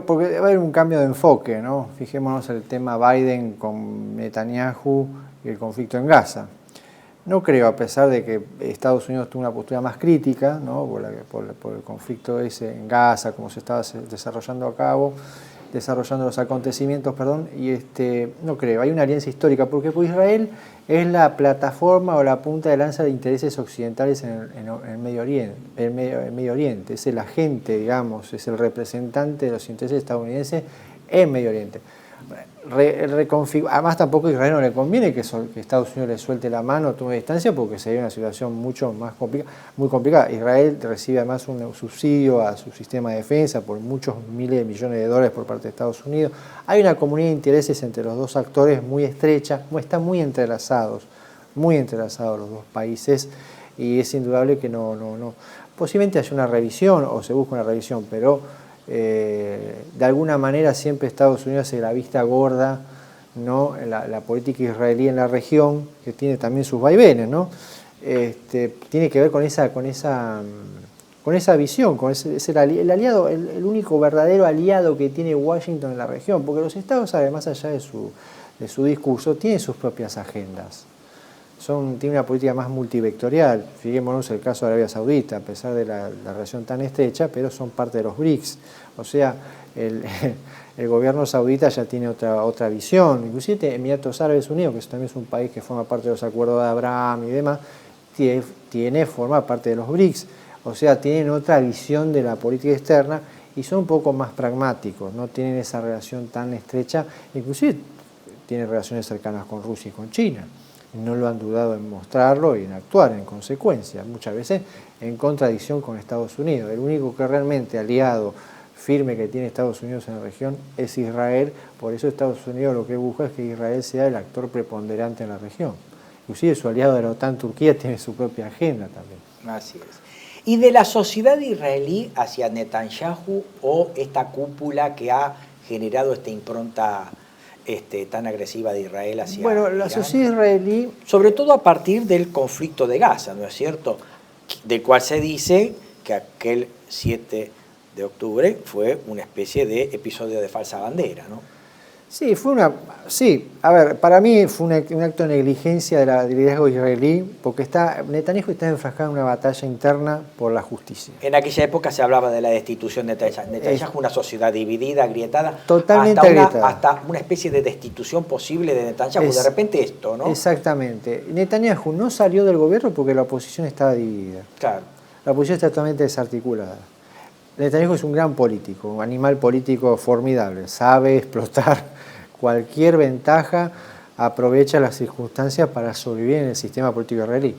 porque va a haber un cambio de enfoque, ¿no? Fijémonos en el tema Biden con Netanyahu y el conflicto en Gaza. No creo, a pesar de que Estados Unidos tuvo una postura más crítica, ¿no?, por el conflicto ese en Gaza, cómo se estaba desarrollando los acontecimientos, y no creo. Hay una alianza histórica, porque Israel es la plataforma o la punta de lanza de intereses occidentales en el Medio Oriente. Es el agente, digamos, es el representante de los intereses estadounidenses en Medio Oriente. Además, tampoco a Israel no le conviene que Estados Unidos le suelte la mano, tome distancia, porque sería una situación mucho más muy complicada. Israel recibe además un subsidio a su sistema de defensa por muchos miles de millones de dólares por parte de Estados Unidos. Hay una comunidad de intereses entre los dos actores muy estrecha, están muy entrelazados los dos países, y es indudable que posiblemente haya una revisión o se busca una revisión, pero de alguna manera siempre Estados Unidos hace la vista gorda, ¿no?, la política israelí en la región, que tiene también sus vaivenes, ¿no? Tiene que ver con esa visión, es el aliado, el único verdadero aliado que tiene Washington en la región, porque los estados, además allá de su discurso, tienen sus propias agendas. Tiene una política más multivectorial. Fijémonos el caso de Arabia Saudita, a pesar de la relación tan estrecha, pero son parte de los BRICS. O sea, el gobierno saudita ya tiene otra visión. Inclusive Emiratos Árabes Unidos, que también es un país que forma parte de los acuerdos de Abraham y demás, forma parte de los BRICS. O sea, tienen otra visión de la política externa y son un poco más pragmáticos, no tienen esa relación tan estrecha, inclusive tienen relaciones cercanas con Rusia y con China. No lo han dudado en mostrarlo y en actuar en consecuencia, muchas veces en contradicción con Estados Unidos. El único que realmente aliado firme que tiene Estados Unidos en la región es Israel, por eso Estados Unidos lo que busca es que Israel sea el actor preponderante en la región. Inclusive su aliado de la OTAN, Turquía, tiene su propia agenda también. Así es. ¿Y de la sociedad israelí hacia Netanyahu o esta cúpula que ha generado esta impronta tan agresiva de Israel hacia Bueno, la Irán? sociedad israelí... Sobre todo a partir del conflicto de Gaza, ¿no es cierto? Del cual se dice que aquel 7 de octubre fue una especie de episodio de falsa bandera, ¿no? Sí, a ver, para mí fue un acto de negligencia del liderazgo israelí, porque Netanyahu está enfrascado en una batalla interna por la justicia. En aquella época se hablaba de la destitución de Netanyahu. Netanyahu, una sociedad dividida, agrietada, Totalmente agrietada. Hasta una especie de destitución posible de Netanyahu. De repente esto, ¿no? Exactamente. Netanyahu no salió del gobierno porque la oposición estaba dividida. Claro. La oposición está totalmente desarticulada. Netanyahu es un gran político, un animal político formidable, sabe explotar cualquier ventaja, aprovecha las circunstancias para sobrevivir en el sistema político israelí.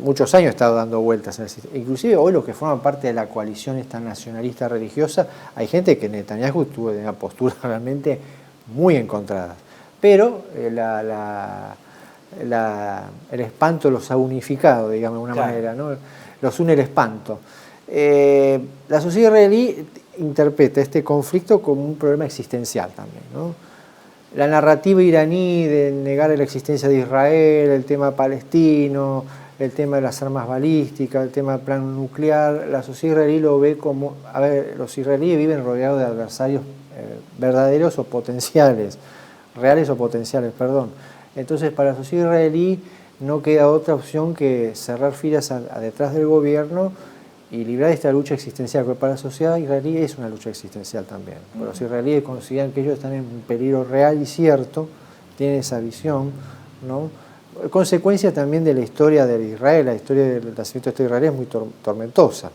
Muchos años ha estado dando vueltas en el sistema. Inclusive hoy los que forman parte de la coalición esta nacionalista religiosa, hay gente que Netanyahu tuvo una postura realmente muy encontrada. Pero el espanto los ha unificado, digamos, de alguna manera, ¿no? Los une el espanto. La sociedad israelí interpreta este conflicto como un problema existencial también, ¿no? La narrativa iraní de negar la existencia de Israel, el tema palestino, el tema de las armas balísticas, el tema del plan nuclear, la sociedad israelí lo ve como, a ver, los israelíes viven rodeados de adversarios verdaderos o potenciales, reales o potenciales, perdón. Entonces, para la sociedad israelí no queda otra opción que cerrar filas detrás del gobierno y librar esta lucha existencial, porque para la sociedad israelí es una lucha existencial también. Los israelíes consideran que ellos están en un peligro real y cierto, tienen esa visión, ¿no? Consecuencia también de la historia de Israel, la historia del nacimiento de Israel es muy tormentosa.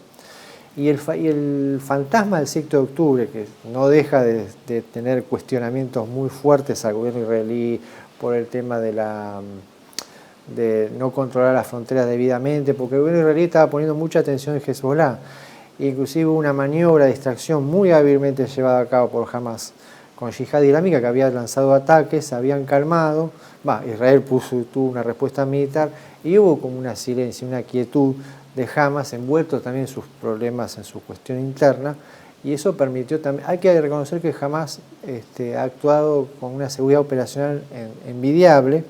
Y el fantasma del 7 de octubre, que no deja de tener cuestionamientos muy fuertes al gobierno israelí por el tema de no controlar las fronteras debidamente, porque el gobierno israelí estaba poniendo mucha atención en Hezbollah. Inclusive una maniobra de distracción muy hábilmente llevada a cabo por Hamas con Yihad Islámica, que había lanzado ataques, se habían calmado, Israel tuvo una respuesta militar y hubo como una silencio, una quietud de Hamas, envuelto también en sus problemas, en su cuestión interna, y eso permitió también, hay que reconocer que Hamas ha actuado con una seguridad operacional envidiable,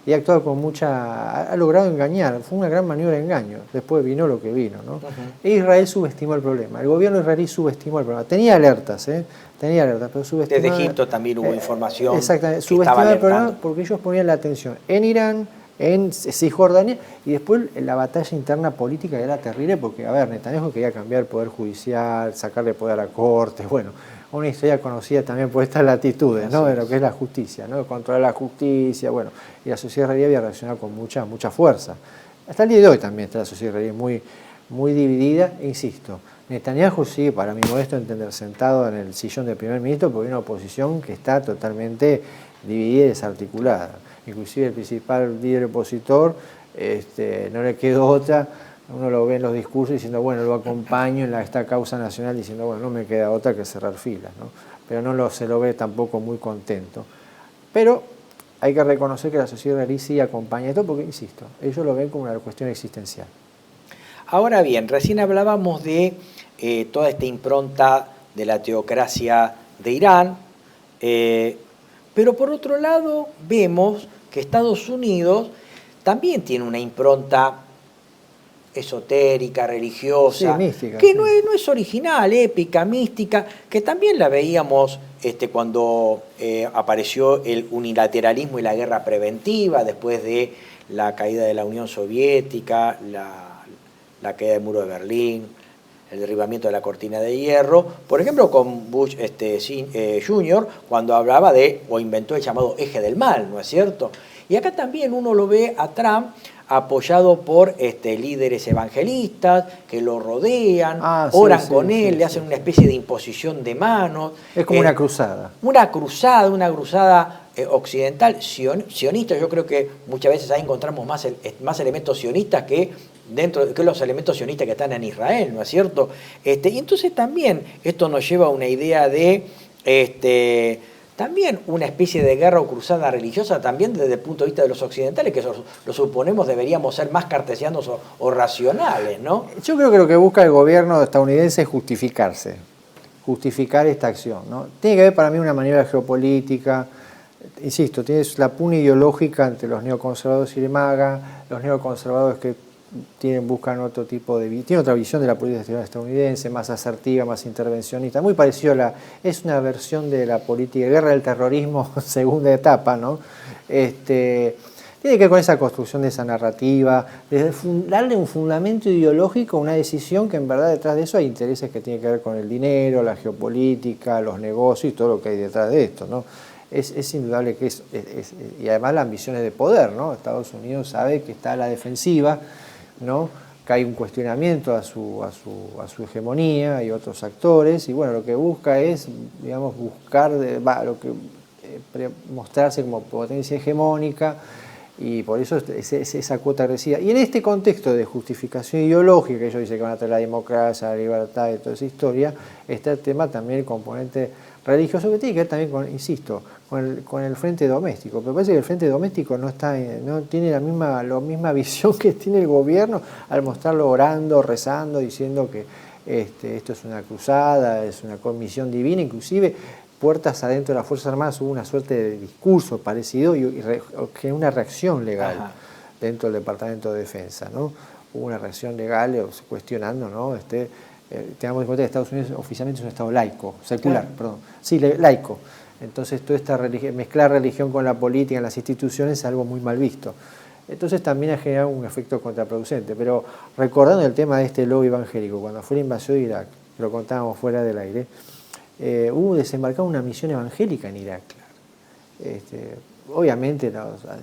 y ha actuado con ha logrado engañar, fue una gran maniobra de engaño, después vino lo que vino, ¿no? E Israel subestimó el problema, el gobierno israelí subestimó el problema, tenía alertas, pero subestimó. Desde Egipto también hubo información. Exactamente, subestimó el problema porque ellos ponían la atención en Irán, en Cisjordania, y después la batalla interna política era terrible porque, a ver, Netanyahu quería cambiar el poder judicial, sacarle poder a la corte, bueno, una historia conocida también por estas latitudes, ¿no? De lo que es la justicia, ¿no? Controlar la justicia, bueno, y la sociedad israelí había reaccionado con mucha fuerza. Hasta el día de hoy también está la sociedad israelí muy dividida, e insisto, Netanyahu sigue, para mi modesto entender, sentado en el sillón del primer ministro porque hay una oposición que está totalmente dividida y desarticulada. Inclusive el principal líder opositor no le quedó otra, uno lo ve en los discursos diciendo, bueno, lo acompaño en esta causa nacional, diciendo, bueno, no me queda otra que cerrar filas, ¿no? Pero se lo ve tampoco muy contento. Pero hay que reconocer que la sociedad israelí sí acompaña esto porque, insisto, ellos lo ven como una cuestión existencial. Ahora bien, recién hablábamos de toda esta impronta de la teocracia de Irán, pero por otro lado vemos que Estados Unidos también tiene una impronta esotérica, religiosa, sí, mística, que sí. no es original, épica, mística, que también la veíamos cuando apareció el unilateralismo y la guerra preventiva, después de la caída de la Unión Soviética, la caída del muro de Berlín, el derribamiento de la cortina de hierro, por ejemplo con Bush Jr., cuando hablaba o inventó el llamado eje del mal, ¿no es cierto? Y acá también uno lo ve a Trump apoyado por líderes evangelistas que lo rodean, oran con él, le hacen una especie de imposición de manos. Es como una cruzada. Una cruzada occidental, sionista. Yo creo que muchas veces ahí encontramos más elementos sionistas que los elementos sionistas que están en Israel, ¿no es cierto? Y entonces también esto nos lleva a una idea de también una especie de guerra o cruzada religiosa también desde el punto de vista de los occidentales, que lo suponemos deberíamos ser más cartesianos o racionales, ¿no? Yo creo que lo que busca el gobierno estadounidense es justificarse, justificar esta acción, ¿no? Tiene que haber para mí una maniobra geopolítica, insisto, tienes la pugna ideológica entre los neoconservadores y el MAGA, los neoconservadores que buscan otro tipo tiene otra visión de la política exterior estadounidense, más asertiva, más intervencionista, muy parecido es una versión de la política de guerra del terrorismo, segunda etapa, ¿no? Tiene que ver con esa construcción de esa narrativa, de darle un fundamento ideológico a una decisión que en verdad detrás de eso hay intereses que tienen que ver con el dinero, la geopolítica, los negocios y todo lo que hay detrás de esto, ¿no? Es indudable que y además las ambiciones de poder, ¿no? Estados Unidos sabe que está a la defensiva, ¿no? Que hay un cuestionamiento a su hegemonía y otros actores, y bueno, lo que busca es, digamos, mostrarse como potencia hegemónica, y por eso es esa cuota agresiva. Y en este contexto de justificación ideológica, que ellos dicen que van a traer la democracia, la libertad y toda esa historia, está el tema también, el componente religioso, que tiene que ver también con, insisto, con el frente doméstico. Pero parece que el frente doméstico no tiene la misma visión que tiene el gobierno al mostrarlo orando, rezando, diciendo que esto es una cruzada, es una comisión divina, inclusive puertas adentro de las Fuerzas Armadas hubo una suerte de discurso parecido y una reacción legal dentro del Departamento de Defensa, ¿no? Hubo una reacción legal cuestionando, ¿no? Tengamos en cuenta que Estados Unidos oficialmente es un Estado laico, secular, perdón. Sí, laico. Entonces, toda esta mezclar religión con la política en las instituciones es algo muy mal visto. Entonces, también ha generado un efecto contraproducente. Pero recordando el tema de este lobby evangélico, cuando fue la invasión de Irak, que lo contábamos fuera del aire, hubo desembarcado una misión evangélica en Irak. Obviamente,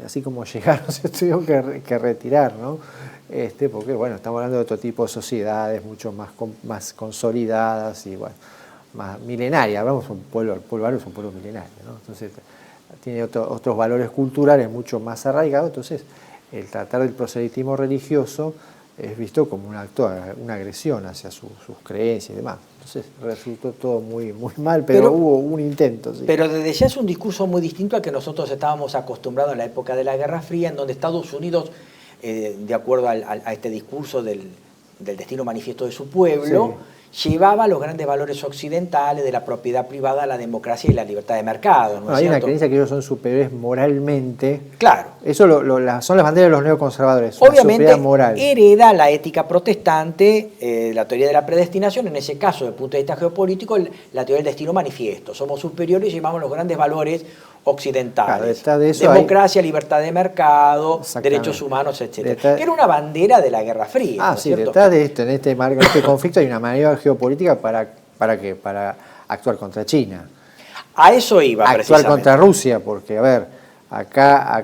así como llegaron, se tuvieron que retirar, ¿no? Porque, bueno, estamos hablando de otro tipo de sociedades, mucho más consolidadas y, bueno, más milenarias. Hablamos de un pueblo, el pueblo árabe es un pueblo milenario, ¿no? Entonces, tiene otros valores culturales mucho más arraigados. Entonces, el tratar del proselitismo religioso es visto como un acto, una agresión hacia sus creencias y demás. Entonces resultó todo muy, muy mal, pero hubo un intento. Sí. Pero desde ya es un discurso muy distinto al que nosotros estábamos acostumbrados en la época de la Guerra Fría, en donde Estados Unidos, de acuerdo a este discurso del destino manifiesto de su pueblo, llevaba los grandes valores occidentales de la propiedad privada, la democracia y la libertad de mercado. ¿No es hay cierto? Una creencia que ellos son superiores moralmente. Claro. Eso son las banderas de los neoconservadores. Obviamente moral. Hereda la ética protestante, la teoría de la predestinación, en ese caso, desde el punto de vista geopolítico, la teoría del destino manifiesto. Somos superiores y llevamos los grandes valores occidentales. Claro, de eso democracia, libertad de mercado, derechos humanos, etc. Que era una bandera de la Guerra Fría. ¿no es cierto? Detrás de esto, en este conflicto hay una maniobra geopolítica ¿para qué? Para actuar contra China. A eso iba, actuar contra Rusia, porque, a ver, acá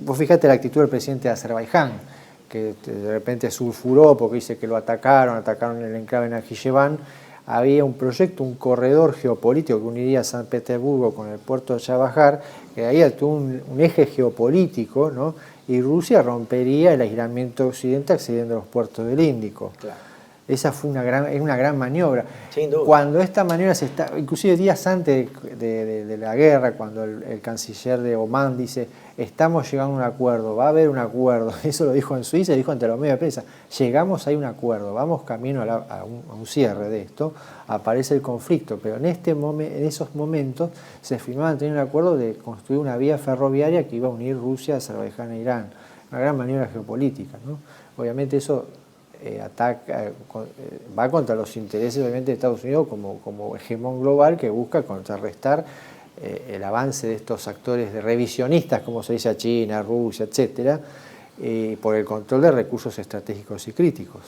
vos fíjate la actitud del presidente de Azerbaiyán, que de repente sulfuró porque dice que lo atacaron el enclave en Najicheván. Había un proyecto, un corredor geopolítico que uniría San Petersburgo con el puerto de Chabahar, que ahí tuvo un eje geopolítico, ¿no? Y Rusia rompería el aislamiento occidental accediendo a los puertos del Índico. Claro. Esa fue una gran maniobra. Sin duda. Cuando esta maniobra inclusive días antes de la guerra, cuando el canciller de Oman dice, estamos llegando a un acuerdo, va a haber un acuerdo, eso lo dijo en Suiza, lo dijo ante los medios de prensa, llegamos a un acuerdo, vamos camino a un cierre de esto, aparece el conflicto, pero en esos momentos se firmaban tener un acuerdo de construir una vía ferroviaria que iba a unir Rusia, Azerbaiyán e Irán, una gran maniobra geopolítica, ¿no? Obviamente eso va contra los intereses obviamente de Estados Unidos como hegemón global que busca contrarrestar el avance de estos actores revisionistas, como se dice a China, Rusia, etcétera, por el control de recursos estratégicos y críticos.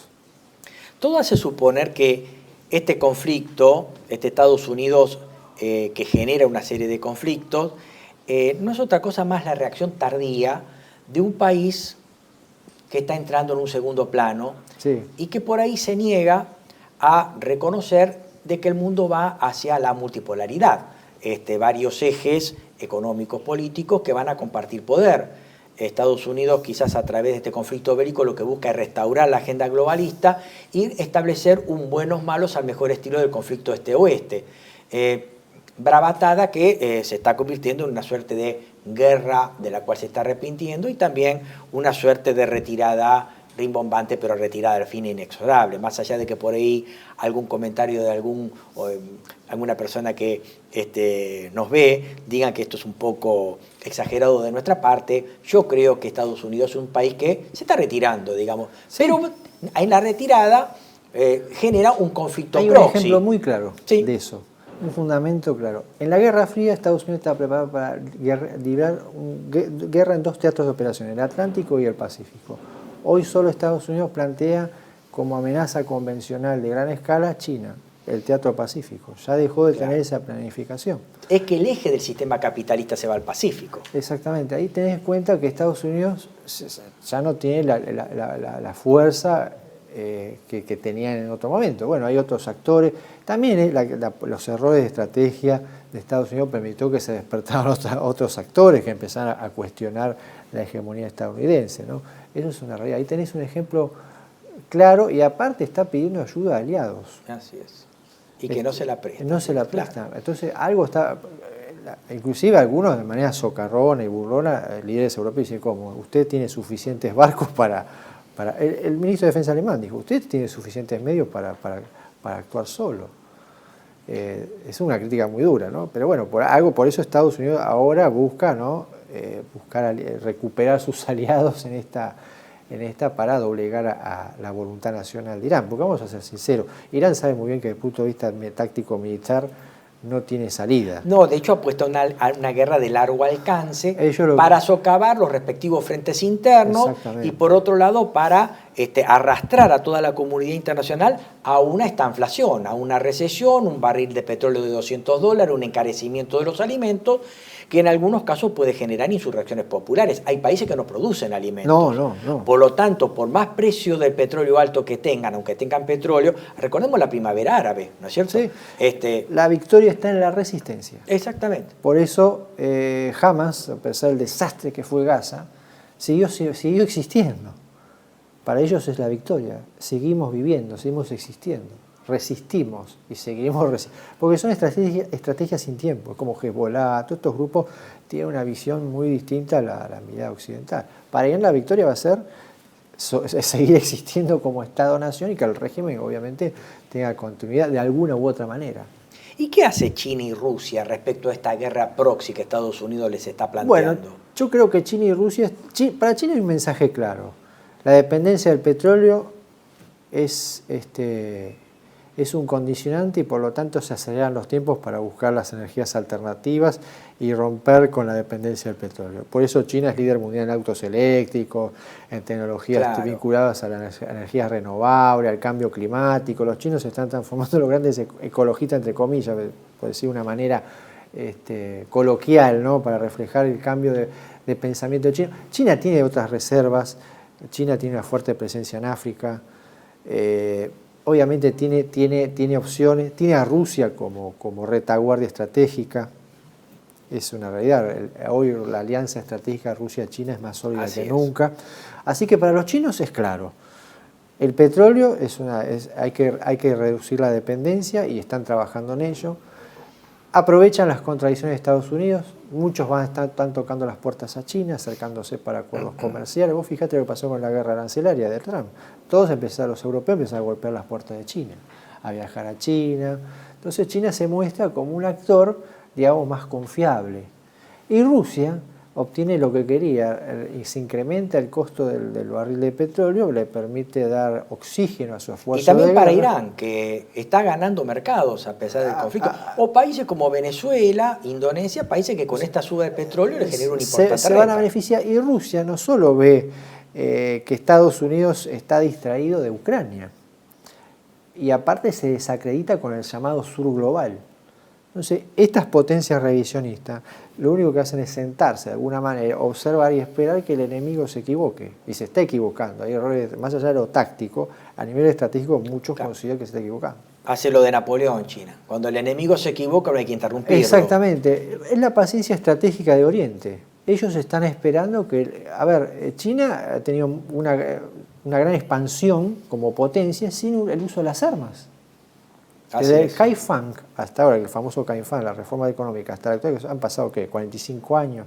Todo hace suponer que este conflicto, Estados Unidos que genera una serie de conflictos, no es otra cosa más la reacción tardía de un país que está entrando en un segundo plano Sí. y que por ahí se niega a reconocer de que el mundo va hacia la multipolaridad, varios ejes económicos, políticos que van a compartir poder. Estados Unidos quizás a través de este conflicto bélico lo que busca es restaurar la agenda globalista y establecer un buenos malos al mejor estilo del conflicto este-oeste. Bravatada que se está convirtiendo en una suerte de guerra de la cual se está arrepintiendo y también una suerte de retirada rimbombante, pero retirada al fin inexorable, más allá de que por ahí algún comentario de alguna persona que nos ve digan que esto es un poco exagerado de nuestra parte. Yo creo que Estados Unidos es un país que se está retirando, digamos, sí. Pero en la retirada genera un conflicto Hay proxy. Un ejemplo muy claro sí. de eso, un fundamento claro. En la Guerra Fría, Estados Unidos estaba preparado para librar guerra en dos teatros de operaciones, el Atlántico y el Pacífico. Hoy solo Estados Unidos plantea como amenaza convencional de gran escala China, el teatro pacífico. Ya dejó de tener esa planificación. Es que el eje del sistema capitalista se va al Pacífico. Exactamente. Ahí tenés en cuenta que Estados Unidos ya no tiene la fuerza que tenían en otro momento. Bueno, hay otros actores. También los errores de estrategia de Estados Unidos permitió que se despertaran otros actores que empezaran a cuestionar la hegemonía estadounidense, ¿no? Eso es una realidad. Ahí tenés un ejemplo claro y aparte está pidiendo ayuda a aliados. Así es. Y que no se la prestan. No se la prestan. Claro. Entonces algo está... Inclusive algunos de manera socarrona y burlona, líderes europeos dicen, ¿cómo? Usted tiene suficientes barcos para el ministro de Defensa alemán dijo, usted tiene suficientes medios para actuar solo. Es una crítica muy dura, ¿no? Pero bueno, por eso Estados Unidos ahora busca, ¿no? Buscar recuperar sus aliados en esta para doblegar a la voluntad nacional de Irán. Porque vamos a ser sinceros, Irán sabe muy bien que desde el punto de vista táctico-militar no tiene salida. No, de hecho ha puesto a una guerra de largo alcance para socavar los respectivos frentes internos y por otro lado para arrastrar a toda la comunidad internacional a una estanflación, a una recesión, un barril de petróleo de $200, un encarecimiento de los alimentos que en algunos casos puede generar insurrecciones populares. Hay países que no producen alimentos. No. Por lo tanto, por más precio del petróleo alto que tengan, aunque tengan petróleo, recordemos la primavera árabe, ¿no es cierto? Sí. La victoria está en la resistencia. Exactamente. Por eso Hamas, a pesar del desastre que fue Gaza, siguió existiendo. Para ellos es la victoria. Seguimos viviendo, seguimos existiendo. Resistimos y seguiremos resistiendo. Porque son estrategias sin tiempo, como Hezbollah, todos estos grupos tienen una visión muy distinta a la mirada occidental. Para ellos la victoria va a ser seguir existiendo como Estado-nación y que el régimen obviamente tenga continuidad de alguna u otra manera. ¿Y qué hace China y Rusia respecto a esta guerra proxy que Estados Unidos les está planteando? Bueno, yo creo que China y Rusia... Para China hay un mensaje claro. La dependencia del petróleo es un condicionante y por lo tanto se aceleran los tiempos para buscar las energías alternativas y romper con la dependencia del petróleo. Por eso China es líder mundial en autos eléctricos, en tecnologías vinculadas a las energías renovables, al cambio climático. Los chinos se están transformando en los grandes ecologistas, entre comillas, por decir de una manera coloquial, ¿no? Para reflejar el cambio de pensamiento chino. China tiene otras reservas, China tiene una fuerte presencia en África, obviamente tiene opciones, tiene a Rusia como retaguardia estratégica, es una realidad. Hoy la alianza estratégica Rusia-China es más sólida que nunca. Así que para los chinos es claro, el petróleo hay que reducir la dependencia y están trabajando en ello. Aprovechan las contradicciones de Estados Unidos, muchos están tocando las puertas a China, acercándose para acuerdos comerciales. Vos fíjate lo que pasó con la guerra arancelaria de Trump. Los europeos empezaron a golpear las puertas de China, a viajar a China. Entonces China se muestra como un actor, digamos, más confiable. Y Rusia obtiene lo que quería, y se incrementa el costo del barril de petróleo, le permite dar oxígeno a su esfuerzo. Y también para Irán, que está ganando mercados a pesar del conflicto. O países como Venezuela, Indonesia, países que con esta suba de petróleo le genera un importante se van a beneficiar. Y Rusia no solo ve que Estados Unidos está distraído de Ucrania, y aparte se desacredita con el llamado sur global. Entonces, estas potencias revisionistas lo único que hacen es sentarse de alguna manera, observar y esperar que el enemigo se equivoque. Y se está equivocando. Hay errores, más allá de lo táctico, a nivel estratégico muchos consideran que se está equivocando. Hace lo de Napoleón, China. Cuando el enemigo se equivoca no hay que interrumpirlo. Exactamente. Es la paciencia estratégica de Oriente. Ellos están esperando que... A ver, China ha tenido una gran expansión como potencia sin el uso de las armas. Desde el Caifán hasta ahora, el famoso Caifán, la reforma económica, hasta la actual, han pasado, ¿qué? 45 años.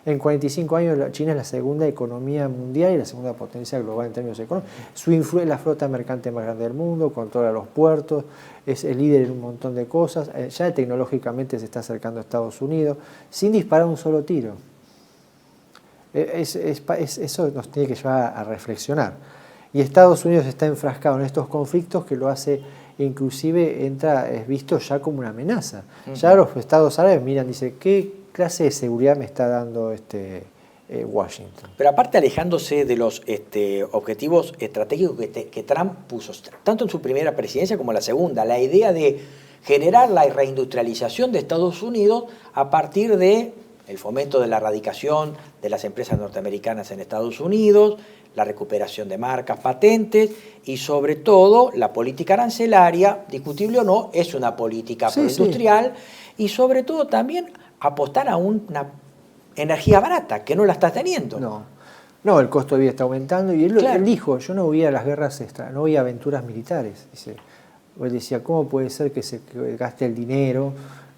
En 45 años China es la segunda economía mundial y la segunda potencia global en términos económicos. Su influencia es la flota mercante más grande del mundo, controla los puertos, es el líder en un montón de cosas. Ya tecnológicamente se está acercando a Estados Unidos sin disparar un solo tiro. Eso nos tiene que llevar a reflexionar. Y Estados Unidos está enfrascado en estos conflictos que lo hace, inclusive es visto ya como una amenaza. Ya los estados árabes miran y dicen, ¿qué clase de seguridad me está dando Washington? Pero aparte alejándose de los objetivos estratégicos que Trump puso, tanto en su primera presidencia como en la segunda, la idea de generar la reindustrialización de Estados Unidos a partir de el fomento de la erradicación de las empresas norteamericanas en Estados Unidos, la recuperación de marcas, patentes y sobre todo la política arancelaria, discutible o no, es una política proindustrial y sobre todo también apostar a una energía barata, que no la está teniendo. No, el costo de vida está aumentando y él dijo, yo no voy a las guerras no voy a aventuras militares. Dice, él decía, ¿cómo puede ser que se gaste el dinero?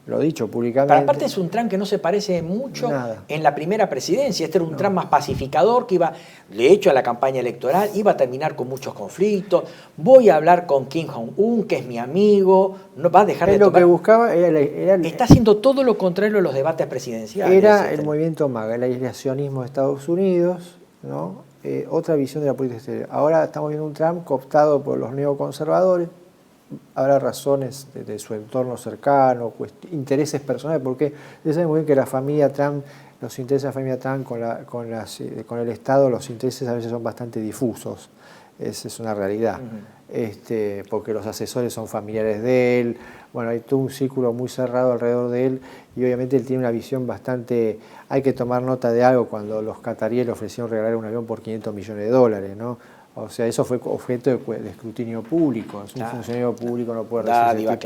Lo he dicho públicamente. Pero aparte es un Trump que no se parece mucho en la primera presidencia. Este era un Trump más pacificador que iba, de hecho, a la campaña electoral, iba a terminar con muchos conflictos. Voy a hablar con Kim Jong-un, que es mi amigo. No va a dejar de lo tocar. Que buscaba está haciendo todo lo contrario a los debates presidenciales. Era el movimiento MAGA, el aislacionismo de Estados Unidos, ¿no? Otra visión de la política exterior. Ahora estamos viendo un Trump cooptado por los neoconservadores. Habrá razones de su entorno cercano, intereses personales, porque ya saben muy bien que la familia Trump, los intereses de la familia Trump con el Estado, los intereses a veces son bastante difusos. Esa es una realidad. Porque los asesores son familiares de él, bueno, hay todo un círculo muy cerrado alrededor de él y obviamente él tiene una visión bastante... Hay que tomar nota de algo cuando los cataríes le ofrecieron regalar un avión por $500 millones, ¿no? O sea, eso fue objeto de escrutinio público. Un funcionario público no puede recibir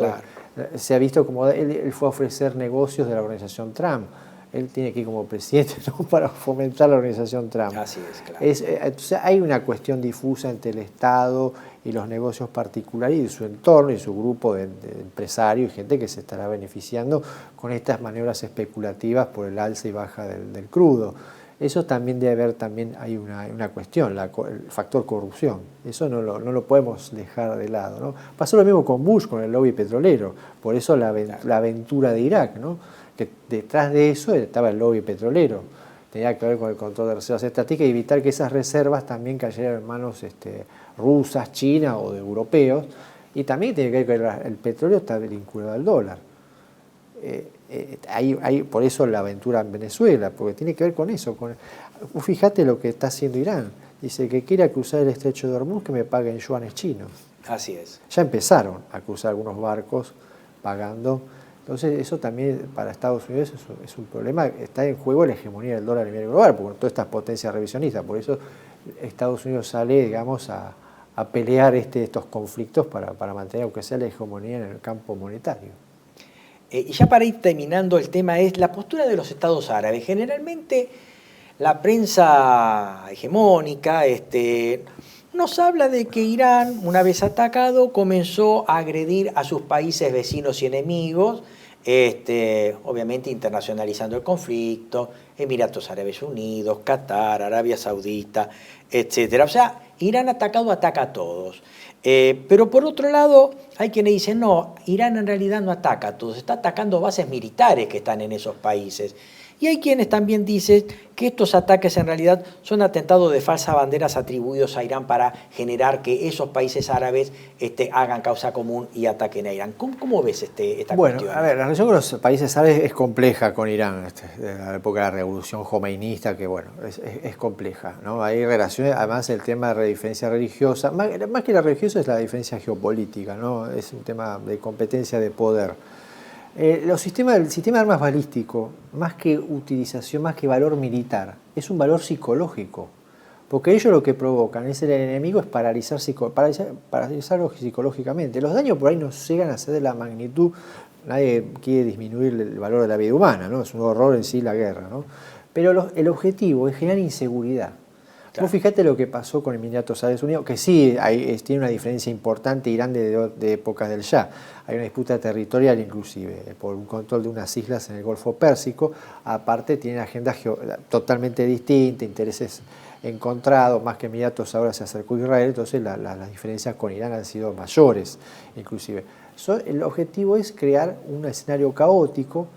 Se ha visto como él fue a ofrecer negocios de la organización Trump. Él tiene que ir como presidente, ¿no? Para fomentar la organización Trump. Así es, claro. Entonces hay una cuestión difusa entre el Estado y los negocios particulares y su entorno y su grupo de empresarios y gente que se estará beneficiando con estas maniobras especulativas por el alza y baja del crudo. Eso también debe haber, hay una cuestión, el factor corrupción. Eso no lo podemos dejar de lado, ¿no? Pasó lo mismo con Bush, con el lobby petrolero. Por eso la aventura de Irak, ¿no? Que detrás de eso estaba el lobby petrolero. Tenía que ver con el control de reservas estratégicas y evitar que esas reservas también cayeran en manos rusas, chinas o de europeos. Y también tiene que ver que el petróleo está vinculado al dólar. Por eso la aventura en Venezuela, porque tiene que ver con eso. Fíjate lo que está haciendo Irán. Dice que quiera cruzar el estrecho de Hormuz que me paguen yuanes chinos. Así es. Ya empezaron a cruzar algunos barcos pagando. Entonces eso también para Estados Unidos es un problema. Está en juego la hegemonía del dólar a nivel global, por todas estas potencias revisionistas. Por eso Estados Unidos sale, digamos, a pelear estos conflictos para mantener, aunque sea la hegemonía en el campo monetario. Y ya para ir terminando el tema es la postura de los estados árabes. Generalmente la prensa hegemónica nos habla de que Irán, una vez atacado, comenzó a agredir a sus países vecinos y enemigos, obviamente internacionalizando el conflicto, Emiratos Árabes Unidos, Qatar, Arabia Saudita, etc. O sea, Irán atacado ataca a todos. Pero por otro lado, hay quienes dicen, no, Irán en realidad no ataca a todos, está atacando bases militares que están en esos países. Y hay quienes también dicen que estos ataques en realidad son atentados de falsas banderas atribuidos a Irán para generar que esos países árabes hagan causa común y ataquen a Irán. ¿Cómo ves esta cuestión? Bueno, a ver, la relación con los países árabes es compleja con Irán, de la época de la revolución jomeinista, que bueno, es compleja, ¿no? Hay relaciones, además el tema de la diferencia religiosa, más que la religiosa es la diferencia geopolítica, ¿no? Es un tema de competencia de poder. El sistema de armas balístico, más que utilización, más que valor militar, es un valor psicológico. Porque ellos lo que provocan es el enemigo es paralizarlo psicológicamente. Los daños por ahí no llegan a ser de la magnitud, nadie quiere disminuir el valor de la vida humana, ¿no? Es un horror en sí la guerra, ¿no? Pero el objetivo es generar inseguridad. Claro. Vos fijate lo que pasó con Emiratos Árabes Unidos, que sí tiene una diferencia importante Irán de épocas del Shah. Hay una disputa territorial inclusive, por un control de unas islas en el Golfo Pérsico. Aparte tienen agendas totalmente distintas, intereses encontrados, más que Emiratos ahora se acercó a Israel, entonces las diferencias con Irán han sido mayores inclusive. El objetivo es crear un escenario caótico,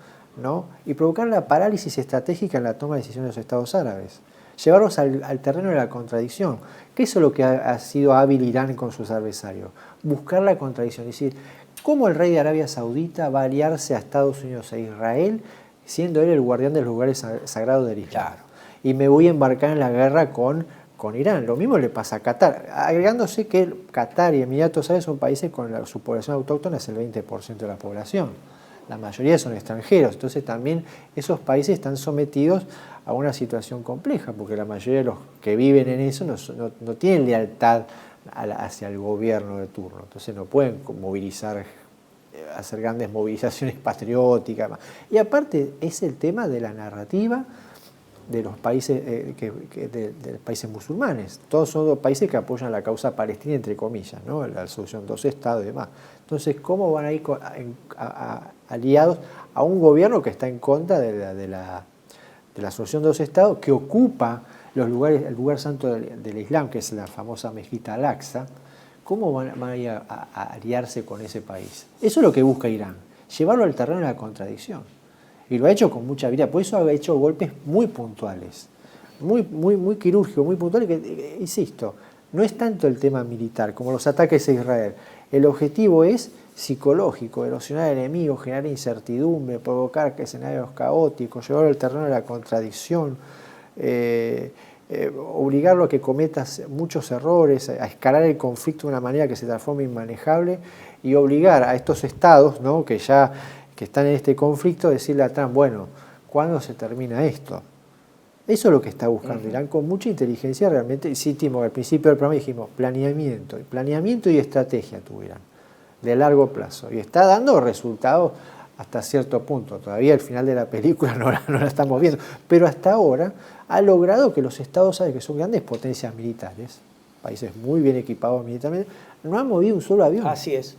¿no? Y provocar la parálisis estratégica en la toma de decisiones de los Estados árabes. Llevarlos al terreno de la contradicción. ¿Qué es lo que ha sido hábil Irán con sus adversarios? Buscar la contradicción, es decir, ¿cómo el rey de Arabia Saudita va a aliarse a Estados Unidos e Israel, siendo él el guardián de los lugares sagrados del Islam? Claro. Y me voy a embarcar en la guerra con Irán. Lo mismo le pasa a Qatar, agregándose que Qatar y Emiratos Árabes son países con su población autóctona es el 20% de la población. La mayoría son extranjeros, entonces también esos países están sometidos a una situación compleja, porque la mayoría de los que viven en eso no tienen lealtad hacia el gobierno de turno, entonces no pueden movilizar, hacer grandes movilizaciones patrióticas. Y aparte es el tema de la narrativa de los países, de países musulmanes. Todos son dos países que apoyan la causa palestina, entre comillas, ¿no? La solución dos estados y demás. Entonces, ¿cómo van a ir aliados a un gobierno que está en contra de la solución de dos estados, que ocupa el lugar santo del Islam, que es la famosa mezquita Al-Aqsa? ¿Cómo van a ir a aliarse con ese país? Eso es lo que busca Irán, llevarlo al terreno de la contradicción. Y lo ha hecho con mucha habilidad, por eso ha hecho golpes muy puntuales, muy quirúrgicos, muy puntuales, que, insisto, no es tanto el tema militar como los ataques a Israel. El objetivo es psicológico, erosionar al enemigo, generar incertidumbre, provocar escenarios caóticos, llevarlo al terreno de la contradicción, obligarlo a que cometa muchos errores, a escalar el conflicto de una manera que se transforme inmanejable y obligar a estos estados, ¿no?, que están en este conflicto, decirle a Trump, bueno, ¿cuándo se termina esto? Eso es lo que está buscando Irán con mucha inteligencia realmente. Insistimos, al principio del programa dijimos planeamiento y estrategia tuvo Irán, de largo plazo. Y está dando resultados hasta cierto punto. Todavía al final de la película no la estamos viendo. Pero hasta ahora ha logrado que los Estados Unidos, que son grandes potencias militares, países muy bien equipados militarmente, no han movido un solo avión. Así es.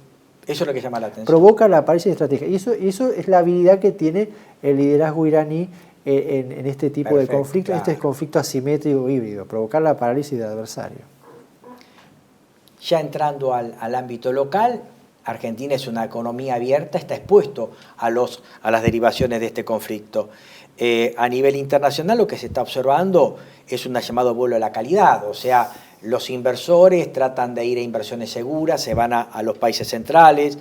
Eso es lo que llama la atención. Provoca la parálisis estratégica. Y eso es la habilidad que tiene el liderazgo iraní en este tipo de conflicto, claro. Este conflicto asimétrico híbrido, provocar la parálisis del adversario. Ya entrando al ámbito local, Argentina es una economía abierta, está expuesto a las derivaciones de este conflicto. A nivel internacional lo que se está observando es un llamado vuelo a la calidad, o sea, los inversores tratan de ir a inversiones seguras, se van a los países centrales.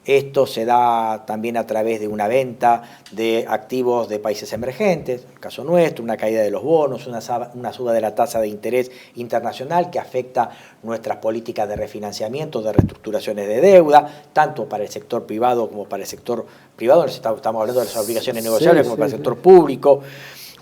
Esto se da también a través de una venta de activos de países emergentes, el caso nuestro, una caída de los bonos, una suba de la tasa de interés internacional que afecta nuestras políticas de refinanciamiento, de reestructuraciones de deuda, tanto para el sector privado como para el sector privado, estamos hablando de las obligaciones negociables como para el sector público.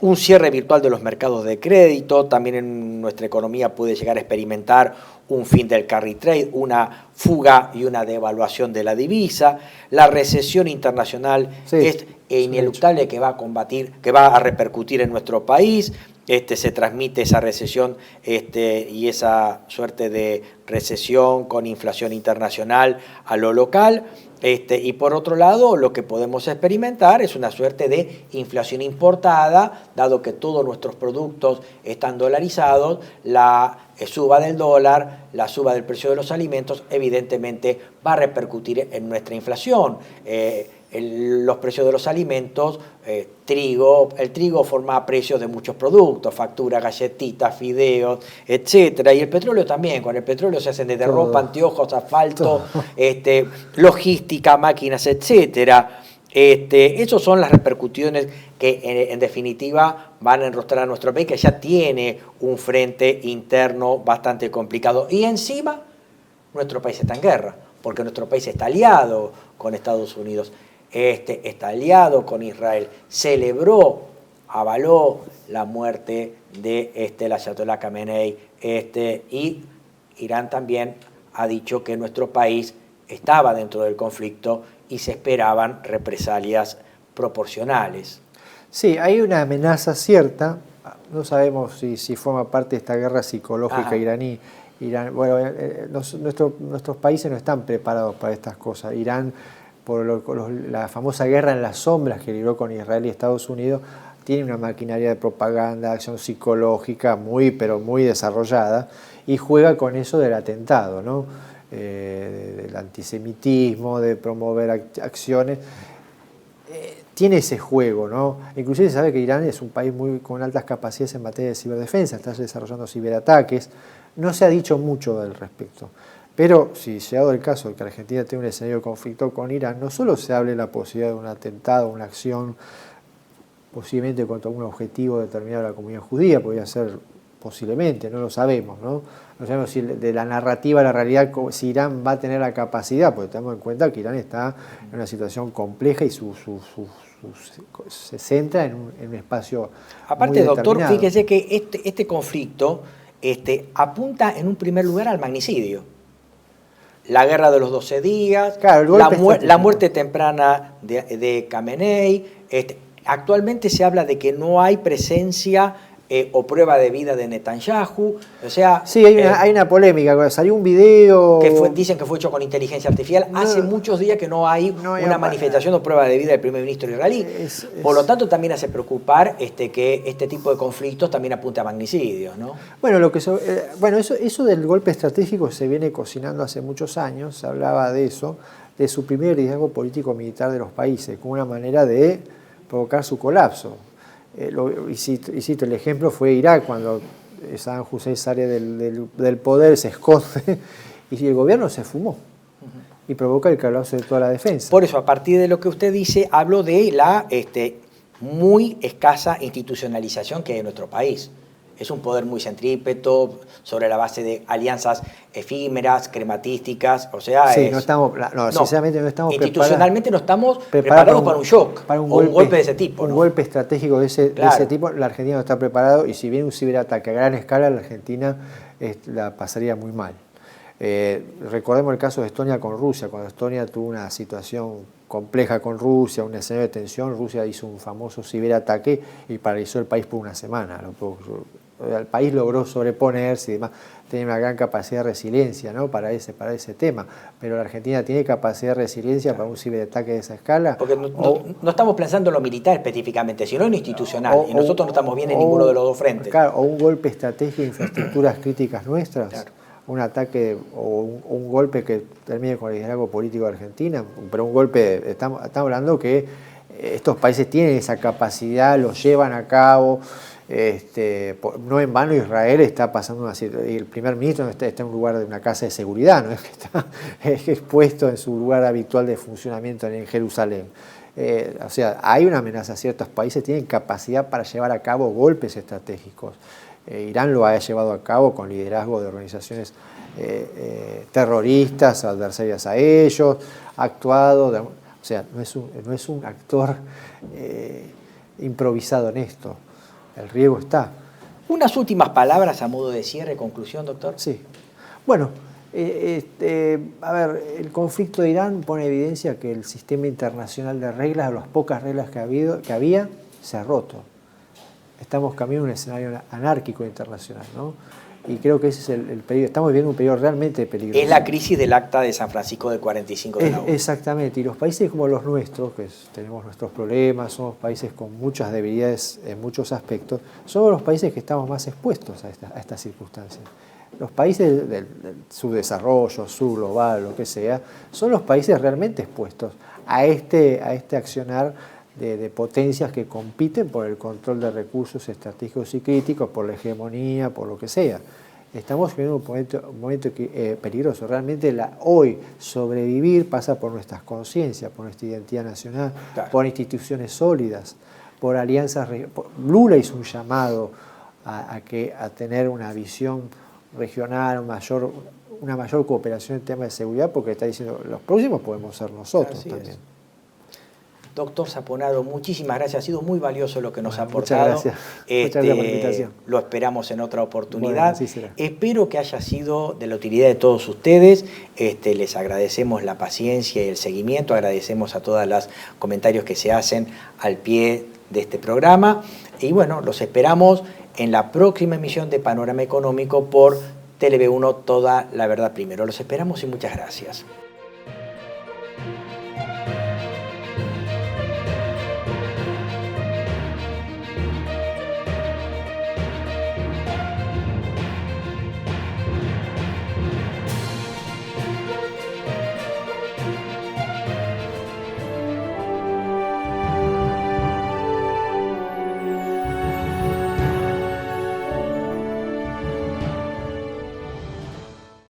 Un cierre virtual de los mercados de crédito, también en nuestra economía puede llegar a experimentar un fin del carry trade, una fuga y una devaluación de la divisa. La recesión internacional es ineluctable que va a repercutir en nuestro país. Se transmite esa recesión y esa suerte de recesión con inflación internacional a lo local. Y por otro lado, lo que podemos experimentar es una suerte de inflación importada, dado que todos nuestros productos están dolarizados, la suba del dólar, la suba del precio de los alimentos, evidentemente va a repercutir en nuestra inflación. Los precios de los alimentos, el trigo forma precios de muchos productos, factura, galletitas, fideos, etcétera, y el petróleo también. Con el petróleo se hacen desde ropa, anteojos, asfalto, logística, máquinas, etcétera. Esas son las repercusiones que en definitiva van a enrostrar a nuestro país, que ya tiene un frente interno bastante complicado, y encima nuestro país está en guerra, porque nuestro país está aliado con Estados Unidos. está aliado con Israel, celebró, avaló la muerte de el Ayatollah Khamenei, y Irán también ha dicho que nuestro país estaba dentro del conflicto y se esperaban represalias proporcionales. Sí, hay una amenaza cierta, no sabemos si forma parte de esta guerra psicológica iraní. Bueno, nuestros países no están preparados para estas cosas. Irán, por la famosa guerra en las sombras que libró con Israel y Estados Unidos, tiene una maquinaria de propaganda, acción psicológica pero muy desarrollada, y juega con eso del atentado, ¿no? Del antisemitismo, de promover acciones. Tiene ese juego, ¿no? Inclusive se sabe que Irán es un país con altas capacidades en materia de ciberdefensa, está desarrollando ciberataques. No se ha dicho mucho al respecto. Pero si se ha dado el caso de que Argentina tenga un escenario de conflicto con Irán, no solo se hable de la posibilidad de un atentado, una acción posiblemente contra un objetivo determinado de la comunidad judía, podría ser posiblemente, no lo sabemos, ¿no? No sabemos si de la narrativa a la realidad, si Irán va a tener la capacidad, porque tenemos en cuenta que Irán está en una situación compleja y se centra en un espacio. Aparte, doctor, fíjese que este conflicto apunta en un primer lugar al magnicidio. La guerra de los 12 días, claro, la muerte temprana de Khamenei. Actualmente se habla de que no hay presencia o prueba de vida de Netanyahu. O sea, sí, hay una polémica. Salió un video dicen que fue hecho con inteligencia artificial. Hace muchos días que no hay una manifestación o prueba de vida del primer ministro israelí. Por lo tanto, también hace preocupar que este tipo de conflictos también apunte a magnicidios, ¿no? Bueno, eso del golpe estratégico se viene cocinando hace muchos años. Se hablaba de eso, de su primer liderazgo político-militar de los países, como una manera de provocar su colapso. Y cito, el ejemplo fue Irak, cuando Saddam Hussein sale del poder, se esconde, y el gobierno se fumó y provoca el colapso de toda la defensa. Por eso, a partir de lo que usted dice, hablo de la muy escasa institucionalización que hay en nuestro país. Es un poder muy centrípeto, sobre la base de alianzas efímeras, crematísticas, o sea... Sí, sinceramente no estamos institucionalmente no estamos preparados para un shock, para un golpe de ese tipo. Un golpe estratégico de ese tipo, la Argentina no está preparada, y si viene un ciberataque a gran escala, la Argentina la pasaría muy mal. Recordemos el caso de Estonia con Rusia, cuando Estonia tuvo una situación compleja con Rusia, un escenario de tensión, Rusia hizo un famoso ciberataque y paralizó el país por una semana. El país logró sobreponerse y demás, tiene una gran capacidad de resiliencia, ¿no? para ese tema, pero la Argentina tiene capacidad de resiliencia para un ciberataque de esa escala. Porque no estamos pensando en lo militar específicamente, sino en lo institucional, y nosotros no estamos bien en ninguno de los dos frentes. Claro, o un golpe estratégico de infraestructuras críticas nuestras. Claro. Un ataque o un golpe que termine con el liderazgo político de Argentina, pero un golpe, estamos hablando que estos países tienen esa capacidad, lo llevan a cabo. No en vano Israel está pasando una situación, el primer ministro está en un lugar de una casa de seguridad, no es que está expuesto en su lugar habitual de funcionamiento en Jerusalén. O sea, hay una amenaza, ciertos países tienen capacidad para llevar a cabo golpes estratégicos. Irán lo ha llevado a cabo con liderazgo de organizaciones terroristas, adversarias a ellos, ha actuado, o sea, no es un actor improvisado en esto. El riesgo está. Unas últimas palabras a modo de cierre, conclusión, doctor. Sí. Bueno, a ver, el conflicto de Irán pone en evidencia que el sistema internacional de reglas, las pocas reglas que había, se ha roto. Estamos camino a un escenario anárquico internacional, ¿no? Y creo que ese es el peligro. Estamos viviendo un periodo realmente peligroso. Es la crisis del Acta de San Francisco del 45 de la ONU. Exactamente. Y los países como los nuestros, que tenemos nuestros problemas, somos países con muchas debilidades en muchos aspectos, somos los países que estamos más expuestos a estas circunstancias. Los países del subdesarrollo, subglobal, lo que sea, son los países realmente expuestos a este accionar de potencias que compiten por el control de recursos estratégicos y críticos, por la hegemonía, por lo que sea. Estamos viviendo un momento peligroso. Realmente hoy sobrevivir pasa por nuestras conciencias, por nuestra identidad nacional, claro, por instituciones sólidas, por alianzas. Lula hizo un llamado a tener una visión regional, una mayor cooperación en temas de seguridad, porque está diciendo los próximos podemos ser nosotros. Así también. Doctor Saponaro, muchísimas gracias. Ha sido muy valioso lo que nos ha aportado. Muchas gracias. Muchas gracias por la invitación. Lo esperamos en otra oportunidad. Bueno, así será. Espero que haya sido de la utilidad de todos ustedes. Les agradecemos la paciencia y el seguimiento. Agradecemos a todos los comentarios que se hacen al pie de este programa. Y bueno, los esperamos en la próxima emisión de Panorama Económico por TLV1, Toda la Verdad Primero. Los esperamos y muchas gracias.